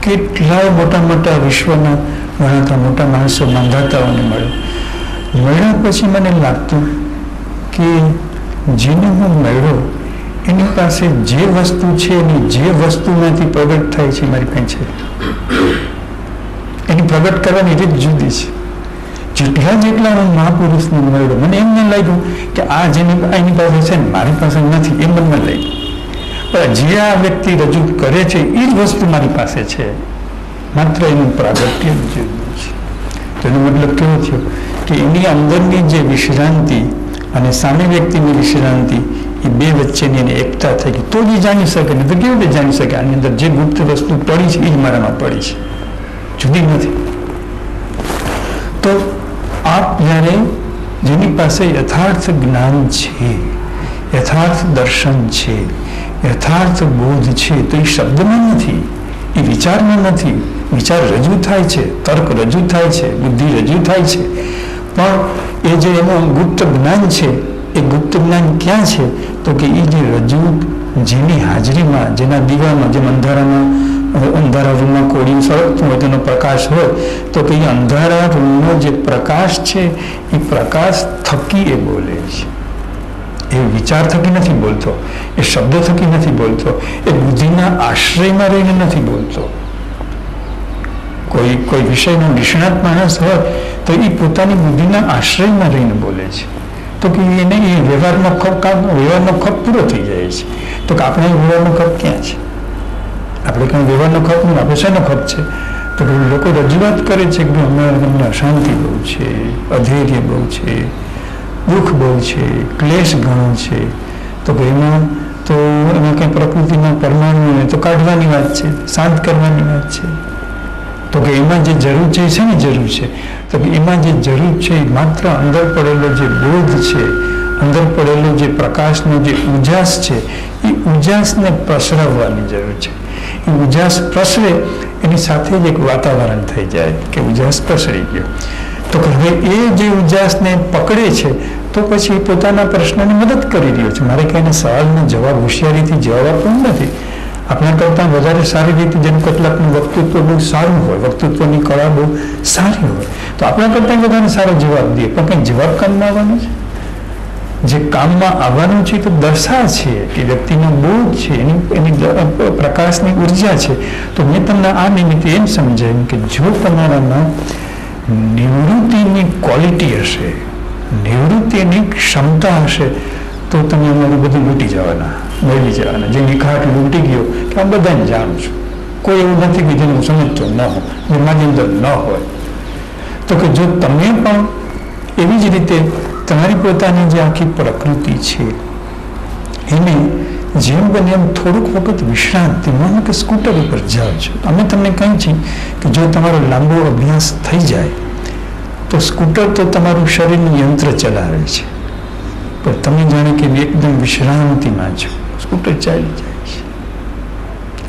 કેટલાય મોટા વિશ્વના ગણાતા મોટા માણસો માંધાતાઓને મળ્યા પછી મને લાગતું કે જેને હું મળ્યો એની પાસે જે વસ્તુ છે એની જે વસ્તુમાંથી પ્રગટ થાય છે મારી પાસે છે. એની પ્રગટ કરવાની રીત જુદી છે. જેટલા હું મહાપુરુષને મળ્યો મને એમ ન લાગ્યું કે આ એની પાસે છે ને મારી પાસે નથી, એમ મને લાગ્યું. પણ જે આ વ્યક્તિ રજૂ કરે છે એ જ વસ્તુ મારી પાસે છે, માત્ર એનું પ્રાગટ્ય જ જુદું છે. તો એનો મતલબ કેવો થયો કે એની અંદરની જે વિશ્રાંતિ અને સામે વ્યક્તિની વિશ્રાંતિ એ બે વચ્ચેની એની એકતા થઈ ગઈ તો જ જાણી શકે. નહીં તો કેવી રીતે જાણી શકે આની અંદર જે ગુપ્ત વસ્તુ પડી છે એ જ મારામાં પડી છે, જુદી નથી. તો આપ જ્યારે જેની પાસે યથાર્થ જ્ઞાન છે, યથાર્થ દર્શન છે, યથાર્થ બોધ છે, તો એ શબ્દમાં નથી, એ વિચારમાં નથી. વિચાર રજૂ થાય છે, તર્ક રજૂ થાય છે, બુદ્ધિ રજૂ થાય છે, પણ એ જે એનું ગુપ્ત જ્ઞાન છે એ ગુપ્ત જ્ઞાન ક્યાં છે? તો કે એ જે રજૂ જેની હાજરીમાં, જેના દીવામાં, જેમ અંધારા રૂમમાં કોડિયું સળગતું હોય તેનો પ્રકાશ હોય, તો કે એ અંધારા રૂમનો જે પ્રકાશ છે એ પ્રકાશ થકી એ બોલે છે. એ વિચાર થકી નથી બોલતો, એ શબ્દો થકી નથી બોલતો, એ બુદ્ધિના આશ્રયમાં રહીને નથી બોલતો. કોઈ વિષયનો નિષ્ણાત માણસ હોય તો એ પોતાની બુદ્ધિના આશ્રયમાં રહીને બોલે છે. તો કે એને એ વ્યવહારનો ખપ પૂરો થઈ જાય છે. તો કે આપણે વ્યવહારનો ખપ ક્યાં છે? આપણે કંઈ વ્યવહારનો ખપ નહીં, આપણે શેનો ખપ છે? તો લોકો રજૂઆત કરે છે કે અમને અશાંતિ બહુ છે, અધૈર્ય બહુ છે, દુઃખ બહુ છે, ક્લેશ ઘણો છે. તો કે એમાં કંઈ પ્રકૃતિના પરમાણુ તો કાઢવાની વાત છે, શાંત કરવાની વાત છે. તો કે એમાં જે જરૂર છે એ શેની જરૂર છે? તો કે એમાં જે જરૂર છે એ માત્ર અંદર પડેલો જે બોધ છે, અંદર પડેલો જે પ્રકાશનો જે ઉજાસ છે એ ઉજાસને પ્રસરાવવાની જરૂર છે. એ ઉજાસ પ્રસરે એની સાથે જ એક વાતાવરણ થઈ જાય કે ઉજાસ પ્રસરી ગયો. તો હવે એ જે ઉજાસને પકડે છે તો પછી પોતાના પ્રશ્નને મદદ કરી રહ્યો છે. મારે કંઈ એના સવાલનો જવાબ હોશિયારીથી જવાબ આપવાનો નથી. આપણા કરતાં વધારે સારી રીતે જેમ કેટલાકનું વક્તૃત્વ બહુ સારું હોય, વક્તૃત્વની કળા બહુ સારી હોય, તો આપણા કરતાં વધારે સારો જવાબ દે. પણ કંઈ જવાબ કામમાં આવવાનો છે? જે કામમાં આવવાનું છે તો દશા છે કે વ્યક્તિનો બોધ છે, એની પ્રકાશની ઉર્જા છે. તો મેં તમને આ નિમિત્તે એમ સમજાવ્યું કે જો તમારામાં નિવૃત્તિની ક્વોલિટી હશે, નિવૃત્તિની ક્ષમતા હશે, તો તમે અમારું બધું લૂંટી જવાના, મેળવી જવાના. જે નિખાટ લૂંટી ગયો કે આ બધાને જાણું છું, કોઈ એવું નથી કે જેને હું સમજતો ન હોય, જે મારી અંદર ન હોય. તો કે જો તમે પણ એવી જ રીતે તમારી પોતાની જે આખી પ્રકૃતિ છે એને જેમ બને એમ થોડુંક વખત વિશ્રાંતિ, માનો કે સ્કૂટર ઉપર જાઓ છો, અમે તમને કહી છીએ કે જો તમારો લાંબો અભ્યાસ થઈ જાય તો સ્કૂટર તો તમારું શરીરનું યંત્ર ચલાવે છે, પણ તમે જાણે કે એકદમ વિશ્રાંતિમાં છો, સ્કૂટર ચાલી જાય છે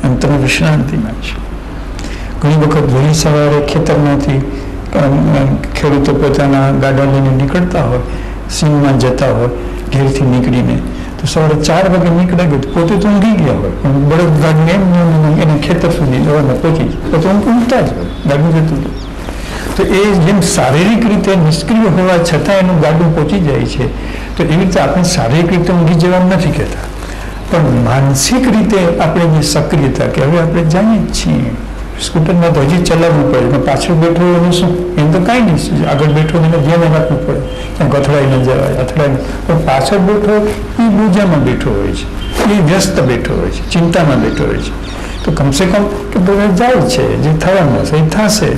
અને તમે વિશ્રાંતિમાં છો. ઘણી વખત વહેલી સવારે ખેતરમાંથી ખેડૂતો પોતાના ગાડા લઈને નીકળતા હોય, સીમમાં જતા હોય ઘેરથી નીકળીને, તો સવારે 4 વાગે નીકળે ગયો પોતે તો ઊંઘી ગયા હોય, પણ બળદ ગાડીને એના ખેતર સુધી દવામાં પહોંચી જાય તો ઊંઘતા જ હોય, ગાડું જતું હતું. તો એ જેમ શારીરિક રીતે નિષ્ક્રિય હોવા છતાં એનું ગાડું પહોંચી જાય છે, તો એવી રીતે આપણે શારીરિક રીતે ઊંઘી જવાનું નથી કહેતા, પણ માનસિક રીતે આપણે જે સક્રિયતા કે હવે આપણે જાણીએ જ છીએ સ્કૂટરમાં તો હજી ચલાવવું પડે, પણ પાછળ બેઠો એનું શું? એમ તો કાંઈ નહીં, આગળ બેઠો એને ધ્યાન રાખવું પડે, ક્યાંક અથડાઈ ન જવાય, અથડાય નહીં. પણ પાછળ બેઠો એ બોજામાં બેઠો હોય છે, એ વ્યસ્ત બેઠો હોય છે, ચિંતામાં બેઠો હોય છે. તો કમસે કમ કે બધા જાય છે, જે થવાનું હશે એ થશે.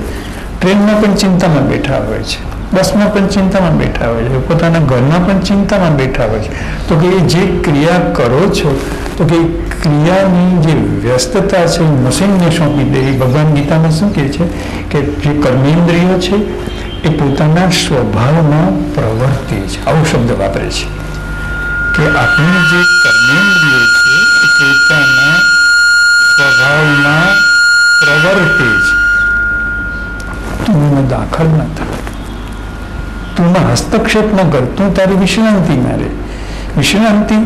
ટ્રેનમાં પણ ચિંતામાં બેઠા હોય છે, બસમાં પણ ચિંતામાં બેઠા હોય છે, પોતાના ઘરમાં પણ ચિંતામાં બેઠા હોય છે. તો કે એ જે ક્રિયા કરો છો, તો કે ક્રિયાની જે વ્યસ્તતા છે એ મશીનને સોંપી દે. ભગવાન ગીતામાં શું કહે છે કે જે કર્મેન્દ્રિયો છે એ પોતાના સ્વભાવમાં પ્રવર્તે છે, આવો શબ્દ વાપરે છે કે આપણે જે કર્મેન્દ્રિયો છે એ પોતાના સ્વભાવમાં પ્રવર્તે છે. તું એમાં દાખલ ન થાય, તું એમાં હસ્તક્ષેપ ન કર, તું તારી વિશ્રાંતિમાં રહે. વિશ્રાંતિ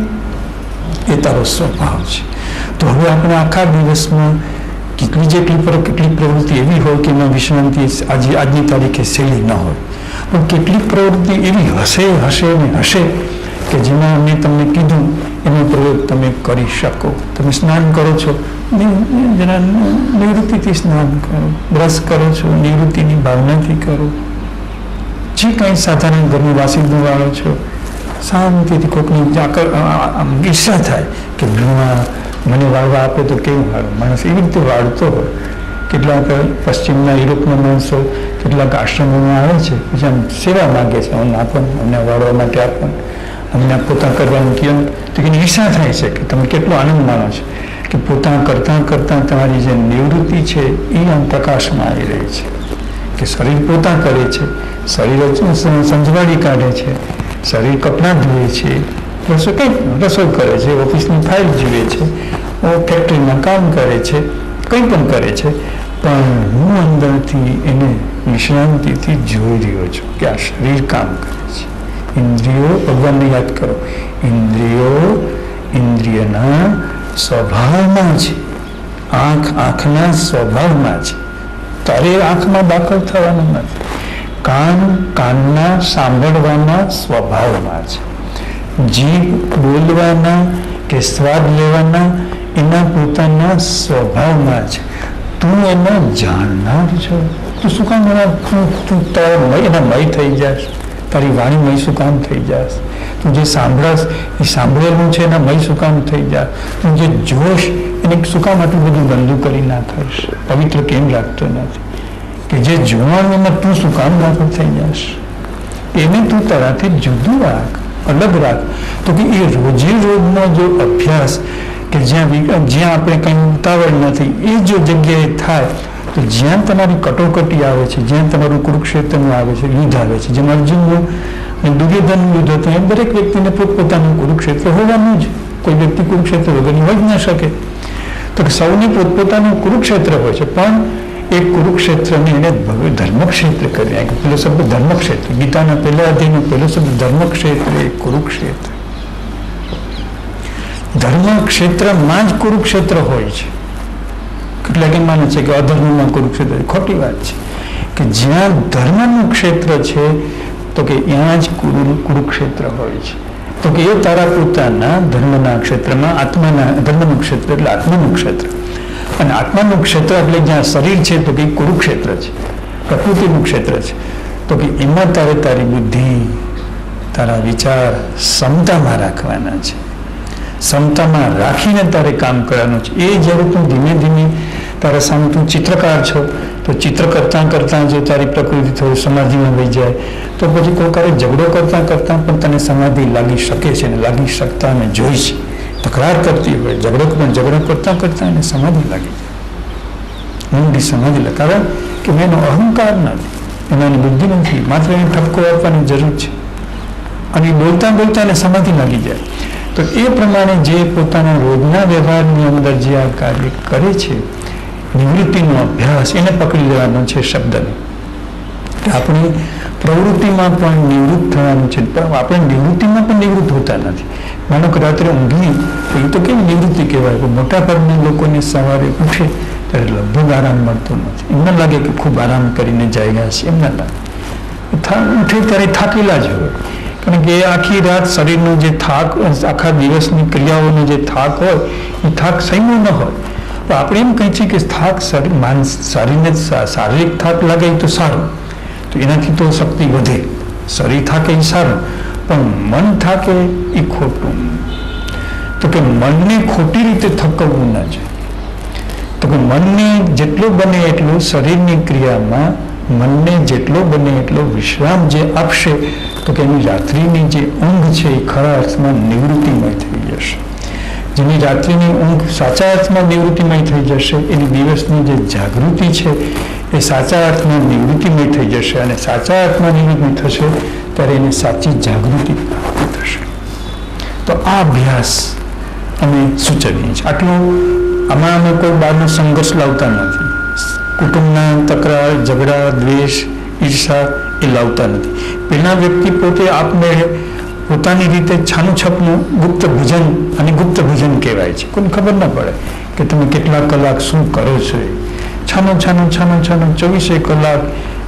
એ તારો સ્વભાવ છે. તો હવે આપણે આખા દિવસમાં કેટલી પ્રવૃત્તિ એવી હોય કે એમાં વિશ્રાંતિ આજની તારીખે સહેલી ન હોય, પણ કેટલીક પ્રવૃત્તિ એવી હશે કે જેમાં મેં તમને કીધું એનો પ્રયોગ તમે કરી શકો. તમે સ્નાન કરો છો, જરા નિવૃત્તિથી સ્નાન કરો, બ્રશ કરો છો, નિવૃત્તિની ભાવનાથી કરો. જે કંઈ સાધારણ ઘરનું વાસિંદું વાળો છો, શાંતિથી કોઈકની ઈચ્છા થાય કે મને વાળવા આપે તો કેવું સારું, માણસ એવી રીતે વાળતો હોય. કેટલાક પશ્ચિમના યુરોપના માણસો કેટલાક આશ્રમોમાં આવે છે, પછી આમ સેવા માગે છે, અમને આપો, અમને વાળવા માટે આપો. અમને પોતા કરવાનું કહો તો કે ઈર્ષા થાય છે કે તમે કેટલો આનંદ માણો છો કે પોતા કરતાં કરતાં તમારી જે નિવૃત્તિ છે એ આમ પ્રકાશમાં આવી રહી છે કે શરીર પોતા કરે છે, શરીર સંજવાડી કાઢે છે, શરીર કપડાં ધોવે છે, રસોઈ કરે છે, ઓફિસની ફાઇલ જુએ છે, ફેક્ટરીમાં કામ કરે છે, કંઈ પણ કરે છે, પણ હું અંદરથી એને વિશ્રાંતિથી જોઈ રહ્યો છું કે આ શરીર કામ કરે છે. ઇન્દ્રિયો, ભગવાનને યાદ કરો, ઇન્દ્રિયો ઇન્દ્રિયના સ્વભાવમાં છે, આંખના સ્વભાવમાં છે. તારે આંખમાં દાખલ થવાનું નથી, કાનના સાંભળવાના સ્વભાવમાં છે, જીભ બોલવાના કે સ્વાદ લેવાના એના પોતાના સ્વભાવમાં છે. તું એનો જાણનાર છો, તું શું કામ તું એના મય થઈ જાશ, તારી વાણી મય શું કામ થઈ જાશ, તું જે સાંભળાશ એ સાંભળેલું છે એના મય શું કામ થઈ જાય, તું જે જોશ એને શું કામ આટલું બધું ગંદુ કરી નાખાશ, પવિત્ર કેમ લાગતો નથી, કે જે જોવાનું એમાં તું શું કામ દાખલ થઈ જાશ, એને તું તારાથી જુદું રાખ, અલગ રાખ. તો કે એ રોજે રોજનો જો અભ્યાસ કે જ્યાં આપણે કંઈ ઉતાવળ નથી એ જો જગ્યાએ થાય તો જ્યાં તમારી કટોકટી આવે છે, જ્યાં તમારું કુરુક્ષેત્રનું આવે છે, યુદ્ધ આવે છે, જેમ અર્જુનનું અને દુર્યોધનનું યુદ્ધ હતું એમ દરેક વ્યક્તિને પોતપોતાનું કુરુક્ષેત્ર હોવાનું જ, કોઈ વ્યક્તિ કુરુક્ષેત્ર વગરની હોય જ ન શકે. તો સૌની પોતપોતાનું કુરુક્ષેત્ર હોય છે, પણ એ કુરુક્ષેત્રને એને ધર્મક્ષેત્ર કરી નાખ્યું. પેલો શબ્દ ધર્મક્ષેત્ર, ગીતાના પહેલા અધ્યાયનો પહેલો શબ્દ ધર્મક્ષેત્ર એ કુરુક્ષેત્ર. ધર્મક્ષેત્રમાં જ કુરુક્ષેત્ર હોય છે. કેટલાક એમ માને છે કે અધર્મમાં કુરુક્ષેત્ર, ખોટી વાત છે. કે જ્યાં ધર્મનું ક્ષેત્ર છે તો કે ત્યાં જ કુરુક્ષેત્ર હોય છે. તો કે એ તારા પોતાના ધર્મના ક્ષેત્રમાં, આત્માના ધર્મનું ક્ષેત્ર એટલે આત્માનું ક્ષેત્ર, અને આત્માનું ક્ષેત્ર એટલે જ્યાં શરીર છે તો કે કુરુક્ષેત્ર છે, પ્રકૃતિનું ક્ષેત્ર છે. તો કે એમાં તારે તારી બુદ્ધિ, તારા વિચાર ક્ષમતામાં રાખવાના છે, ક્ષમતામાં રાખીને તારે કામ કરવાનું છે. એ જ્યારે તું ધીમે ધીમે તારા સામે, તું ચિત્રકાર છો તો ચિત્ર કરતાં કરતાં જો તારી પ્રકૃતિ થોડી સમાધિમાં વહી જાય તો પછી કોઈ કારે ઝઘડો કરતાં કરતાં પણ તને સમાધિ લાગી શકે છે ને લાગી શકતા અને જોઈ છે. તકરાર કરતી હોય, ઝઘડો કરતાં કરતાં એને સમાધિ લાગી જાય, ઊંડી સમાધિ લાગે. કારણ કે એનો અહંકાર નથી, એની બુદ્ધિ નથી, માત્ર એને ઠપકો આપવાની જરૂર છે, અને બોલતાં બોલતાં એને સમાધિ લાગી જાય. તો એ પ્રમાણે જે પોતાના રોજના વ્યવહારની અંદર જે આ કાર્ય કરે છે, નિવૃત્તિનો અભ્યાસ, એને પકડી લેવાનો છે શબ્દને. આપણી પ્રવૃત્તિમાં પણ નિવૃત્ત થવાનું છે, પણ આપણે નિવૃત્તિમાં પણ નિવૃત્ત હોતા નથી. માનો કે રાત્રે ઊંઘી તો એ તો કેવી નિવૃત્તિ કહેવાય, પણ મોટાભાગના લોકોને સવારે ઉઠે ત્યારે લગભગ આરામ મળતો નથી. એમને લાગે કે ખૂબ આરામ કરીને જાગ્યા છે, એમને લાગે. ઉઠે ત્યારે થાકેલા જ હોય, કારણ કે આખી રાત શરીરનો જે થાક, આખા દિવસની ક્રિયાઓનો જે થાક હોય એ થાક સહ્યો ન હોય. તો આપણે એમ કહીએ છીએ કે થાક શરીરને શારીરિક થાક લાગે તો સારું, તો એનાથી તો શક્તિ વધે, શરીર થાકે એ સારું, પણ મન થાકે એ ખોટું. તો કે મનને ખોટી રીતે થકવવું ના છે. તો કે મનને જેટલું બને એટલું શરીરની ક્રિયામાં, મનને જેટલો બને એટલો વિશ્રામ જે આપશે તો કે એની રાત્રિની જે ઊંઘ છે એ ખરા અર્થમાં નિવૃત્તિમય થઈ જશે. જેની રાત્રિની ઊંઘ સાચા અર્થમાં નિવૃત્તિમય થઈ જશે, એની દિવસની જે જાગૃતિ છે એ સાચા અર્થમાં નિવૃત્તિમય થઈ જશે, અને સાચા અર્થમાં નિવૃત્તિ થશે ત્યારે એને સાચી જાગૃતિ પ્રાપ્ત થશે. તો આ અભ્યાસ અમે સૂચવીએ છીએ. આટલું આમાં અમે કોઈ બહારનો સંઘર્ષ લાવતા નથી, કુટુંબના તકરાર, ઝઘડા, દ્વેષ, ઈર્ષા એ લાવતા નથી. પેલા વ્યક્તિ પોતે આપમેળે પોતાની રીતે છાનું છપનું ગુપ્ત ભજન, અને ગુપ્ત ભજન કહેવાય છે, કોઈને ખબર ન પડે કે તમે કેટલા કલાક શું કરો છો. છાનું 24 કલાક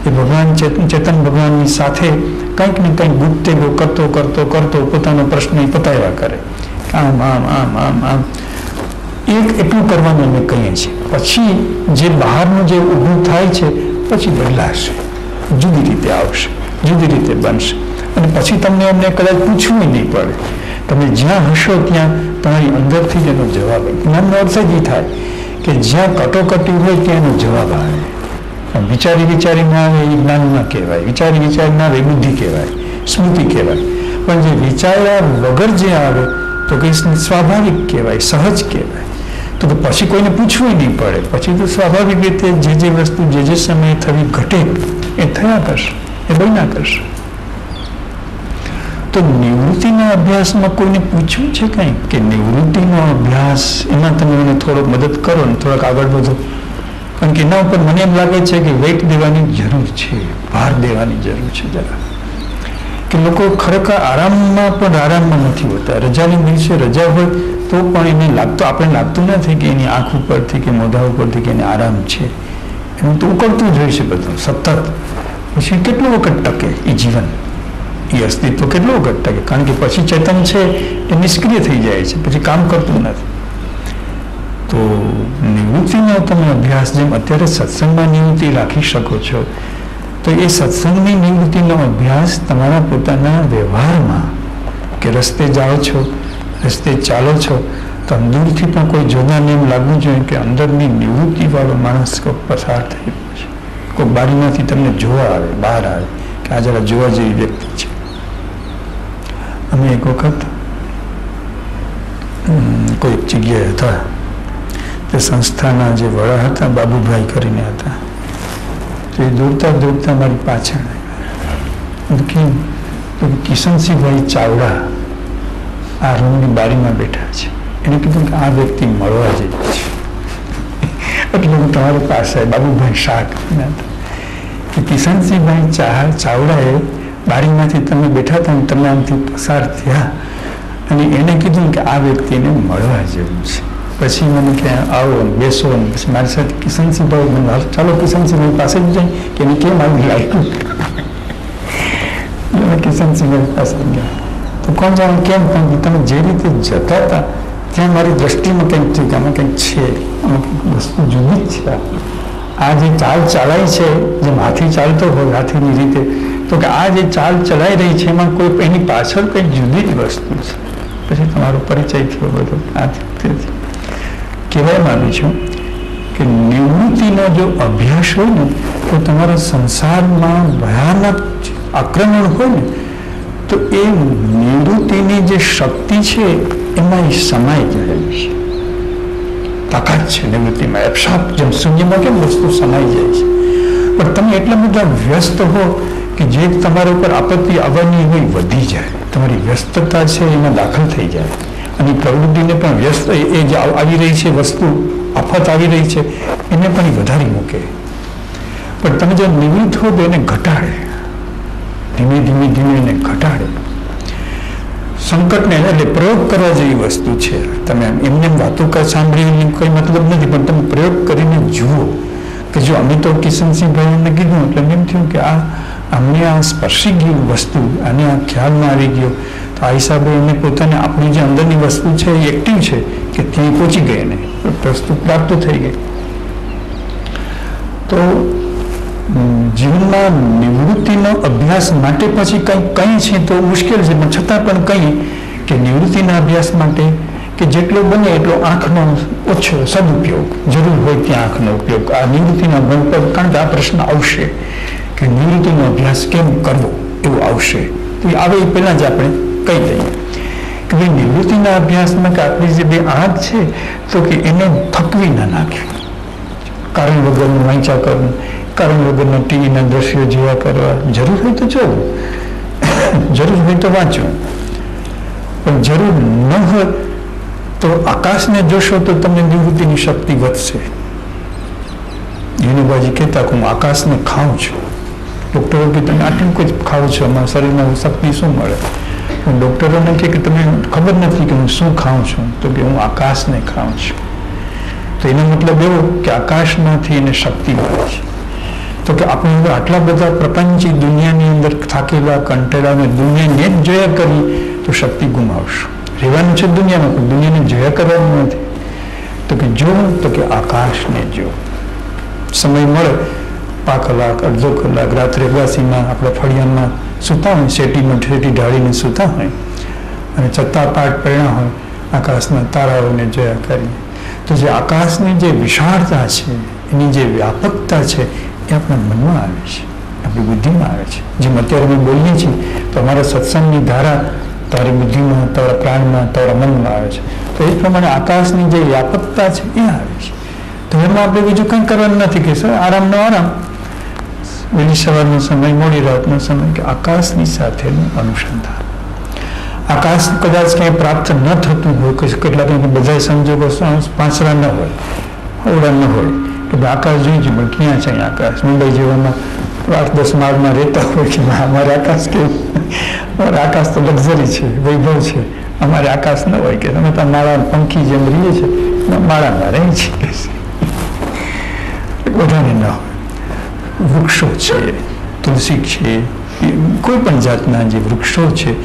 એ ભગવાન ચેતન ભગવાનની સાથે કંઈક ને કંઈક ગુપ્તે કરતો પોતાનો પ્રશ્ન પતાવ્યા કરે. આમ એટલું કરવાનું અમે કહીએ છીએ. પછી જે બહારનું જે ઊભું થાય છે પછી બદલાશે, જુદી રીતે આવશે, જુદી રીતે બનશે, અને પછી તમને એમને કદાચ પૂછવું નહીં પડે. તમે જ્યાં હશો ત્યાં તમારી અંદરથી જ એનો જવાબ આવે. જ્ઞાનનો અર્થ જ એ થાય કે જ્યાં કટોકટી હોય ત્યાં એનો જવાબ આવે. વિચારી ના આવે એ જ્ઞાન ના કહેવાય, વિચારી ના આવે એ બુદ્ધિ કહેવાય, સ્મૃતિ કહેવાય. પણ જે વિચાર્યા વગર જે આવે તો કે સ્વાભાવિક કહેવાય, સહજ કહેવાય. તો કે પછી કોઈને પૂછવું નહીં પડે, પછી તો સ્વાભાવિક રીતે જે વસ્તુ જે સમયે થવી ઘટે એ થયા કરશે, એ બન્યા કરશે. તો નિવૃત્તિના અભ્યાસમાં કોઈને પૂછવું છે કંઈ કે નિવૃત્તિનો અભ્યાસ એમાં તમે મને થોડોક મદદ કરો ને થોડાક આગળ વધો? કારણ કે એના ઉપર મને એમ લાગે છે કે વેઇટ દેવાની જરૂર છે, ભાર દેવાની જરૂર છે જરા. કે લોકો ખરેખર આરામમાં પણ આરામમાં નથી હોતા. રજાની દિવસે રજા હોય તો પણ એને લાગતું, આપણે લાગતું નથી કે એની આંખ ઉપરથી કે મોઢા ઉપરથી કે એને આરામ છે. એનું તો ઉકળતું જ હોય છે બધું સતત. પછી કેટલો વખત ટકે એ જીવન, એ અસ્તિત્વ કેટલો વખત ટકે? કારણ કે પછી ચેતન છે એ નિષ્ક્રિય થઈ જાય છે, પછી કામ કરતું નથી. તો નિવૃત્તિનો તમે અભ્યાસ જેમ અત્યારે સત્સંગમાં નિવૃત્તિ રાખી શકો છો, તો એ સત્સંગની નિવૃત્તિનો અભ્યાસ તમારા પોતાના વ્યવહારમાં, કે રસ્તે જાઓ છો, રસ્તે ચાલો છો, તો અંદરથી પણ કોઈ જોનારને એમ લાગવું જોઈએ કે અંદરની નિવૃત્તિવાળો માણસ કોઈ પસાર થઈ રહ્યો છે. કોઈ બારીમાંથી તમને જોવા આવે, બહાર આવે કે આ જરા જોવા જેવી વ્યક્તિ છે. અમે એક વખત કોઈ જગ્યાએ હતા, તે સંસ્થાના જે વડા હતા, બાબુભાઈ કરીને હતા, તો એ દોડતા દોડતા મારી પાછળ આવ્યા. તો કિશનસિંહભાઈ ચાવડા આ રૂમની બારીમાં બેઠા છે. એને કીધું કે આ વ્યક્તિ મળવા જેવી છે, એટલે હું તમારી પાસે. બાબુભાઈ શાહ કરીને હતા. કે કિશનસિંહભાઈ ચાવડાએ બારીમાંથી તમે બેઠા હતા, તમે આમથી પસાર થયા અને એને કીધું કે આ વ્યક્તિને મળવા જેવું છે. પછી મને કે આવો બેસો, પછી મારી સાથે કિશનસિંહભાઈ મને ચાલો કિશનસિંહભાઈ પાસે જ જાય કે એને કેમ આવી લાગ્યું. કિશનસિંહભાઈ પાસે ગયા તો કોણ જાણે કેમ, પણ તમે જે રીતે જતા હતા ત્યાં મારી દ્રષ્ટિમાં કંઈક થયું કે આમાં કંઈક છે, આમાં કંઈક વસ્તુ જુદી જ છે. આ જે ચાલ ચલાય છે, જેમ હાથી ચાલતો હોય હાથીની રીતે, તો કે આ જે ચાલ ચલાઈ રહી છે એમાં કોઈ એની પાછળ કંઈક જુદી જ વસ્તુ છે. પછી તમારો પરિચય થયો બધો. આ કહેવાય માનું છું કે નિવૃત્તિનો જો અભ્યાસ હોય ને તો તમારા સંસારમાં ભયાનક આક્રમણ હોય ને તો એ નિવૃત્તિની જે શક્તિ છે એમાં એ સમાઈ રહેલી છે. તાકાત છે નિવૃત્તિમાં. એપસાપ જેમ શૂન્યમાં કેમ વસ્તુ સમાઈ જાય છે. પણ તમે એટલા બધા વ્યસ્ત હો કે જે તમારા ઉપર આપત્તિ આવવાની હોય વધી જાય, તમારી વ્યસ્તતા છે એમાં દાખલ થઈ જાય અને પ્રવૃત્તિને પણ વ્યસ્ત, એ જે આવી રહી છે વસ્તુ, આફત આવી રહી છે એને પણ એ વધારી મૂકે. પણ તમે જો નિવૃત્ત હો તો એને ઘટાડે, ધીમે ધીમે ધીમે એને ઘટાડે. સંકટને એટલે પ્રયોગ કરવા જેવી વસ્તુ છે. તમે એમને વાતો સાંભળીને કોઈ મતલબ નથી, પણ તમે પ્રયોગ કરીને જુઓ કે જો અમે તો કિશનસિંહભાઈને કીધું એટલે એમ થયું કે અમને આ સ્પર્શી ગયું વસ્તુ, અને આ ખ્યાલમાં આવી ગયો, તો આ હિસાબે એને પોતાને આપણી જે અંદરની વસ્તુ છે એ એક્ટિવ છે કે ત્યાં પહોંચી ગઈ, એને વસ્તુ પ્રાપ્ત થઈ ગઈ. તો જીવનમાં નિવૃત્તિનો અભ્યાસ માટે પછી કંઈ છે તો મુશ્કેલ છે, પણ છતાં પણ કંઈ કે નિવૃત્તિના અભ્યાસ માટે કે જેટલો બને એટલો આંખનો ઓછો સદુપયોગ, જરૂર હોય ત્યાં આંખનો ઉપયોગ. આ નિવૃત્તિના ભણ પર, કારણ કે આ પ્રશ્ન આવશે કે નિવૃત્તિનો અભ્યાસ કેમ કરવો, એવું આવશે. તો આવે એ પહેલાં જ આપણે કહી દઈએ કે ભાઈ નિવૃત્તિના અભ્યાસમાં કે આપણી જે બે આંખ છે તો કે એને થકવી ના નાખવી. કારણ વગરનું વાંચા કરવું, કારણ વગરના ટીવીના દ્રશ્યો જોયા કરવા, જરૂર હોય તો જોવું, જરૂર હોય તો વાંચવું, પણ જરૂર ન હોય તો આકાશને જોશો તો તમને નિવૃત્તિની શક્તિ વધશે. વિનોબાજી કહેતા કે હું આકાશને ખાઉં છું. ડૉક્ટરો કે તમે આટલું કોઈ ખાવ છો, અમારા શરીરમાં શક્તિ શું મળે? પણ ડૉક્ટરોને કહે કે તમને ખબર નથી કે હું શું ખાઉં છું, તો કે હું આકાશને ખાઉં છું. તો એનો મતલબ એવો કે આકાશમાંથી એને શક્તિ મળે છે. તો કે આપણે આટલા બધા પ્રપંચી દુનિયાની અંદર થાકેલા કંટાળા અને દુનિયાને જ જોયા કરી તો શક્તિ ગુમાવશું. રહેવાનું છે દુનિયામાં, પણ દુનિયાને જોયા કરવાનું નથી. તો કે જો, તો કે આકાશને જો. સમય મળે 5 કલાક, અડધો કલાક, રાત્રે ઉદાસીમાં આપણે ફળિયામાં સૂતા હોય, શેટીમાં ઠેટી ઢાળીને સૂતા હોય અને છતાં પાઠ પહેર્યા હોય, આકાશના તારાઓને જોયા કરીએ તો જે આકાશની જે વિશાળતા છે, એની જે વ્યાપકતા છે એ આપણા મનમાં આવે છે. આપણી બુદ્ધિમાં આવે છે. જેમ અત્યારે અમે બોલીએ છીએ તો અમારા સત્સંગની ધારા તારી બુદ્ધિમાં, તારા પ્રાણમાં, તારા મનમાં આવે છે. તો એ પ્રમાણે આકાશની જે વ્યાપકતા છે એ આવે છે. તો એમાં આપણે બીજું કંઈ કરવાનું નથી કે સર આરામનો આરામ, વહેલી સવારનો સમય, મોડી રાતનો સમય, કે આકાશની સાથેનું અનુસંધાન. આકાશ કદાચ ક્યાંય પ્રાપ્ત ન થતું હોય, કેટલાક બધા સંજોગો પાંચરા ન હોય, ઓળા ન હોય, કે આકાશ જોઈ છે પણ ક્યાં છે આકાશ? મુંબઈ જેવામાં 8-10 માળમાં રહેતા હોય કે અમારે આકાશ કેવું? અમારે આકાશ તો લક્ઝરી છે, વૈભવ છે, અમારે આકાશ ન હોય કે તમે તો માળા પંખી જેમ રહીએ છે, માળામાં રહે છે, બધાને ન હોય. વૃક્ષો છે, તુલસી છે, કોઈ પણ જાતના જે વૃક્ષો છે,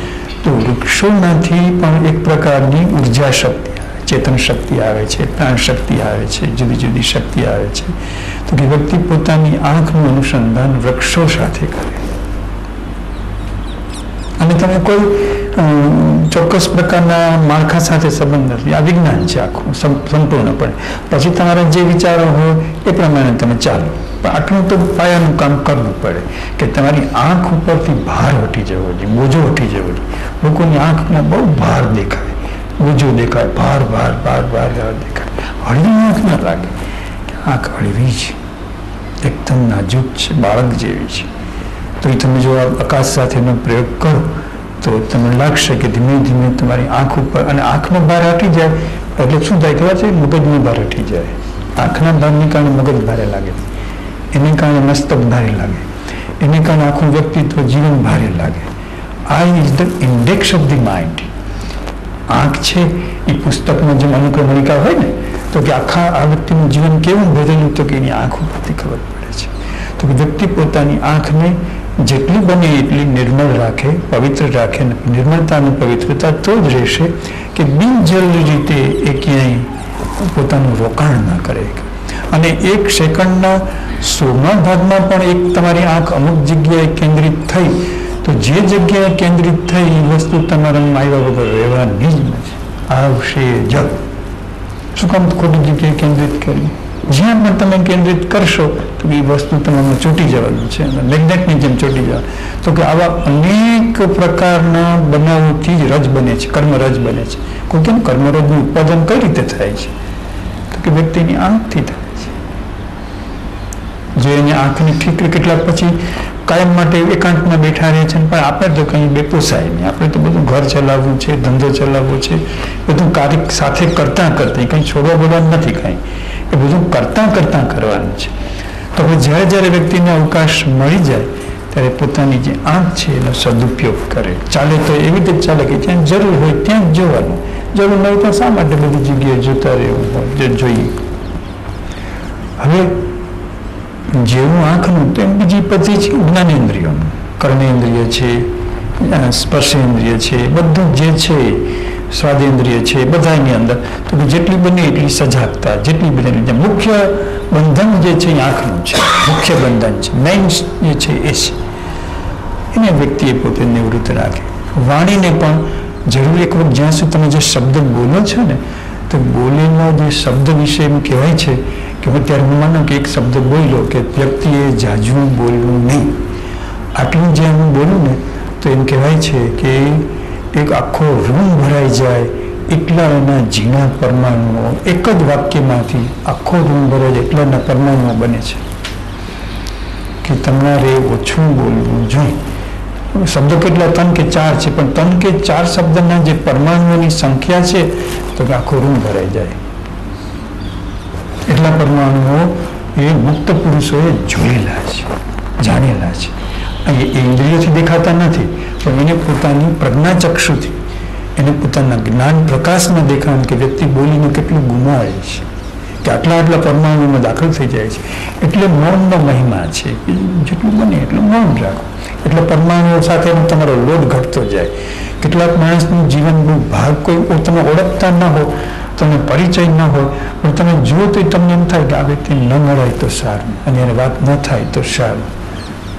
તો વૃક્ષોમાંથી પણ એક પ્રકારની ઉર્જા શક્તિ આવે, ચેતન શક્તિ આવે છે, પ્રાણ શક્તિ આવે છે, જુદી જુદી શક્તિ આવે છે. તો કે વ્યક્તિ પોતાની આંખનું અનુસંધાન વૃક્ષો સાથે કરે અને તમે કોઈ ચોક્કસ પ્રકારના માળખા સાથે સંબંધ નથી, આ વિજ્ઞાન છે આખું સંપૂર્ણપણે. પછી તમારા જે વિચારો હોય એ પ્રમાણે તમે ચાલો, પણ આટલું તો પાયાનું કામ કરવું પડે કે તમારી આંખ ઉપરથી ભાર હટી જવો જોઈએ, બોજો હટી જવો જોઈએ. લોકોની આંખમાં બહુ ભાર દેખાય, બોજો દેખાય, ભાર ભાર ભાર ભાર ભાર દેખાય. હળવી આંખ ના લાગે કે આંખ હળવી છે, એકદમ નાજુક છે, બાળક જેવી છે. તો એ તમે જો આકાશ સાથેનો પ્રયોગ કરો તો તમને લાગશે કે ધીમે ધીમે તમારી આંખ ઉપર, અને આંખનો ભાર હટી જાય એટલે શું થાય ખબર છે? મગજનો ભાર હટી જાય. આંખના ભારને કારણે મગજ ભારે લાગે, એને કારણે મસ્તક ભારે લાગે, એને કારણે આખું વ્યક્તિત્વ, જીવન ભારે લાગે. આઈ is the index of the mind. આંખ છે એ પુસ્તકમાં જેમ અનુક્રમણિકા હોય ને, તો કે આખા આ વ્યક્તિનું જીવન કેવું ભરેલું, તો કે એની આંખ ઉપરથી ખબર પડે છે. તો કે વ્યક્તિ પોતાની આંખને જેટલી બને એટલી નિર્મળ રાખે, પવિત્ર રાખે. નિર્મળતા અને પવિત્રતા તો જ રહેશે કે બિનજરૂરી રીતે એ ક્યાંય પોતાનું રોકાણ ના કરે. અને 1 સેકન્ડના 100મા ભાગમાં પણ એક તમારી આંખ અમુક જગ્યાએ કેન્દ્રિત થઈ, તો જે જગ્યાએ કેન્દ્રિત થઈ એ વસ્તુ તમારા આવ્યા વગર રહેવાની જ નથી, આવશે જ. શું કામ ખોટી જગ્યાએ કેન્દ્રિત કરી? જ્યાં પણ તમે કેન્દ્રિત કરશો તો એ વસ્તુ તમારે છૂટી જવાનું છે, મેગ્નેટની જેમ છૂટી જવાનું. તો કે આવા અનેક પ્રકારના બનાવોથી જ રજ બને છે, કર્મરજ બને છે. કોઈ કેમ કર્મરજનું ઉત્પાદન કઈ રીતે થાય છે? તો કે વ્યક્તિની આંખથી થાય છે. જો એની આંખની ઠીક કેટલાક પછી કાયમ માટે એકાંતમાં બેઠા રહે છે, પણ આપણે તો કંઈ બેપોસાય નહીં. આપણે તો બધું ઘર ચલાવવું છે, ધંધો ચલાવવો છે, બધું કાર્ય સાથે કરતાં કંઈ છોડવા બોલવાનું નથી, કંઈ એ બધું કરતાં કરવાનું છે. તો હવે જ્યારે જ્યારે વ્યક્તિને અવકાશ મળી જાય ત્યારે પોતાની જે આંખ છે એનો સદુપયોગ કરે. ચાલે તો એવી રીતે ચાલે કે જ્યાં જરૂર હોય ત્યાં જ જોવાનું, જરૂર ન હોય તો શા માટે બધી જગ્યાએ જોતા રહેવું હોય, જોઈએ. હવે જેવું આંખનું તેમ બીજી પછી છે જ્ઞાનેન્દ્રિયોનું. કર્ણેન્દ્રિય છે, સ્પર્શેન્દ્રિય છે, બધું જે છે, સ્વાદેન્દ્રિય છે, બધાની અંદર. તો જેટલી બને એટલી સજાગતા, જેટલી બને એટલી. મુખ્ય બંધન જે છે એ આંખનું છે, મુખ્ય બંધન છે, મેઇન જે છે એ છે. એને વ્યક્તિએ પોતે નિવૃત્ત રાખે. વાણીને પણ જરૂર એક વખત જ્યાં સુધી તમે જે શબ્દ બોલો છો ને, તો બોલેલો જે શબ્દ વિશે એમ કહેવાય છે કે અત્યારે હું માનો કે એક શબ્દ બોલ્યો કે વ્યક્તિએ જાજુ બોલવું નહીં. આટલું જે હું બોલું ને તો એમ કહેવાય છે કે એક આખો રૂમ ભરાઈ જાય એટલા એના ઝીણા પરમાણુઓ, એક જ વાક્યમાંથી આખો રૂમ ભરાય જાય એટલાના પરમાણુઓ બને છે. કે તમારે ઓછું બોલવું જોઈએ. શબ્દો કેટલા? 3 કે 4 છે, પણ 3 કે 4 શબ્દના જે પરમાણુઓની સંખ્યા છે તો કે આખો રૂમ ભરાઈ જાય. એટલા પરમાણુઓ એ મુક્ત પુરુષોએ જોયેલા છે, જાણેલા છે. એ ઇન્દ્રિયોથી દેખાતા નથી, પણ એને પોતાની પ્રજ્ઞાચક્ષુથી, એને પોતાના જ્ઞાન પ્રકાશમાં દેખાવાનું કે વ્યક્તિ બોલીને કેટલું ગુમાવે છે, કે આટલા પરમાણુમાં દાખલ થઈ જાય છે. એટલે મૌનનો મહિમા છે. જેટલું બને એટલું મૌન રાખો, એટલે પરમાણુઓ સાથે તમારો લોડ ઘટતો જાય. કેટલાક માણસનું જીવન બહુ ભાગ, કોઈ તમે ઓળખતા ન હો, તમને પરિચય ન હોય, પણ તમે જુઓ તો તમને એમ થાય કે આ વ્યક્તિ ન મળાય તો સારું, અને એને વાત ન થાય તો સારું.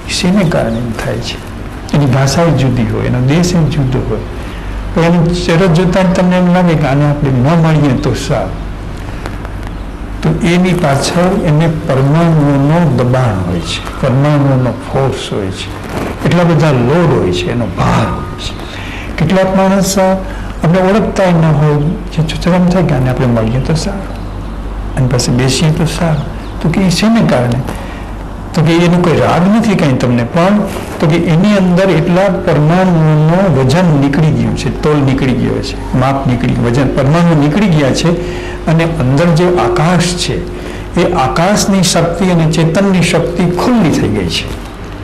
શેને કારણે એમ થાય છે? એની ભાષા જુદી હોય, એનો દેશ જુદો હોય, પણ એની ચહેરો જોતા તમને એમ લાગે કે આને આપણે ન મળીએ તો સારું. તો એની પાછળ એને પરમાણુઓનો દબાણ હોય છે, પરમાણુઓનો ફોર્સ હોય છે, એટલા બધા લોડ હોય છે, એનો ભાર હોય છે. કેટલાક માણસ આપણે ઓળખતા ન હોય, જે છોછરામ થાય કે આને આપણે મળીએ તો સારું, આની પાસે બેસીએ તો સારું. તો કે એ શેને કારણે? તો કે એનું કોઈ રાગ નથી કાંઈ તમને, પણ તો કે એની અંદર એટલા પરમાણુઓનો વજન નીકળી ગયું છે, તોલ નીકળી ગયો છે, માપ નીકળી ગયું, વજન પરમાણુ નીકળી ગયા છે. અને અંદર જે આકાશ છે એ આકાશની શક્તિ અને ચેતનની શક્તિ ખુલ્લી થઈ ગઈ છે,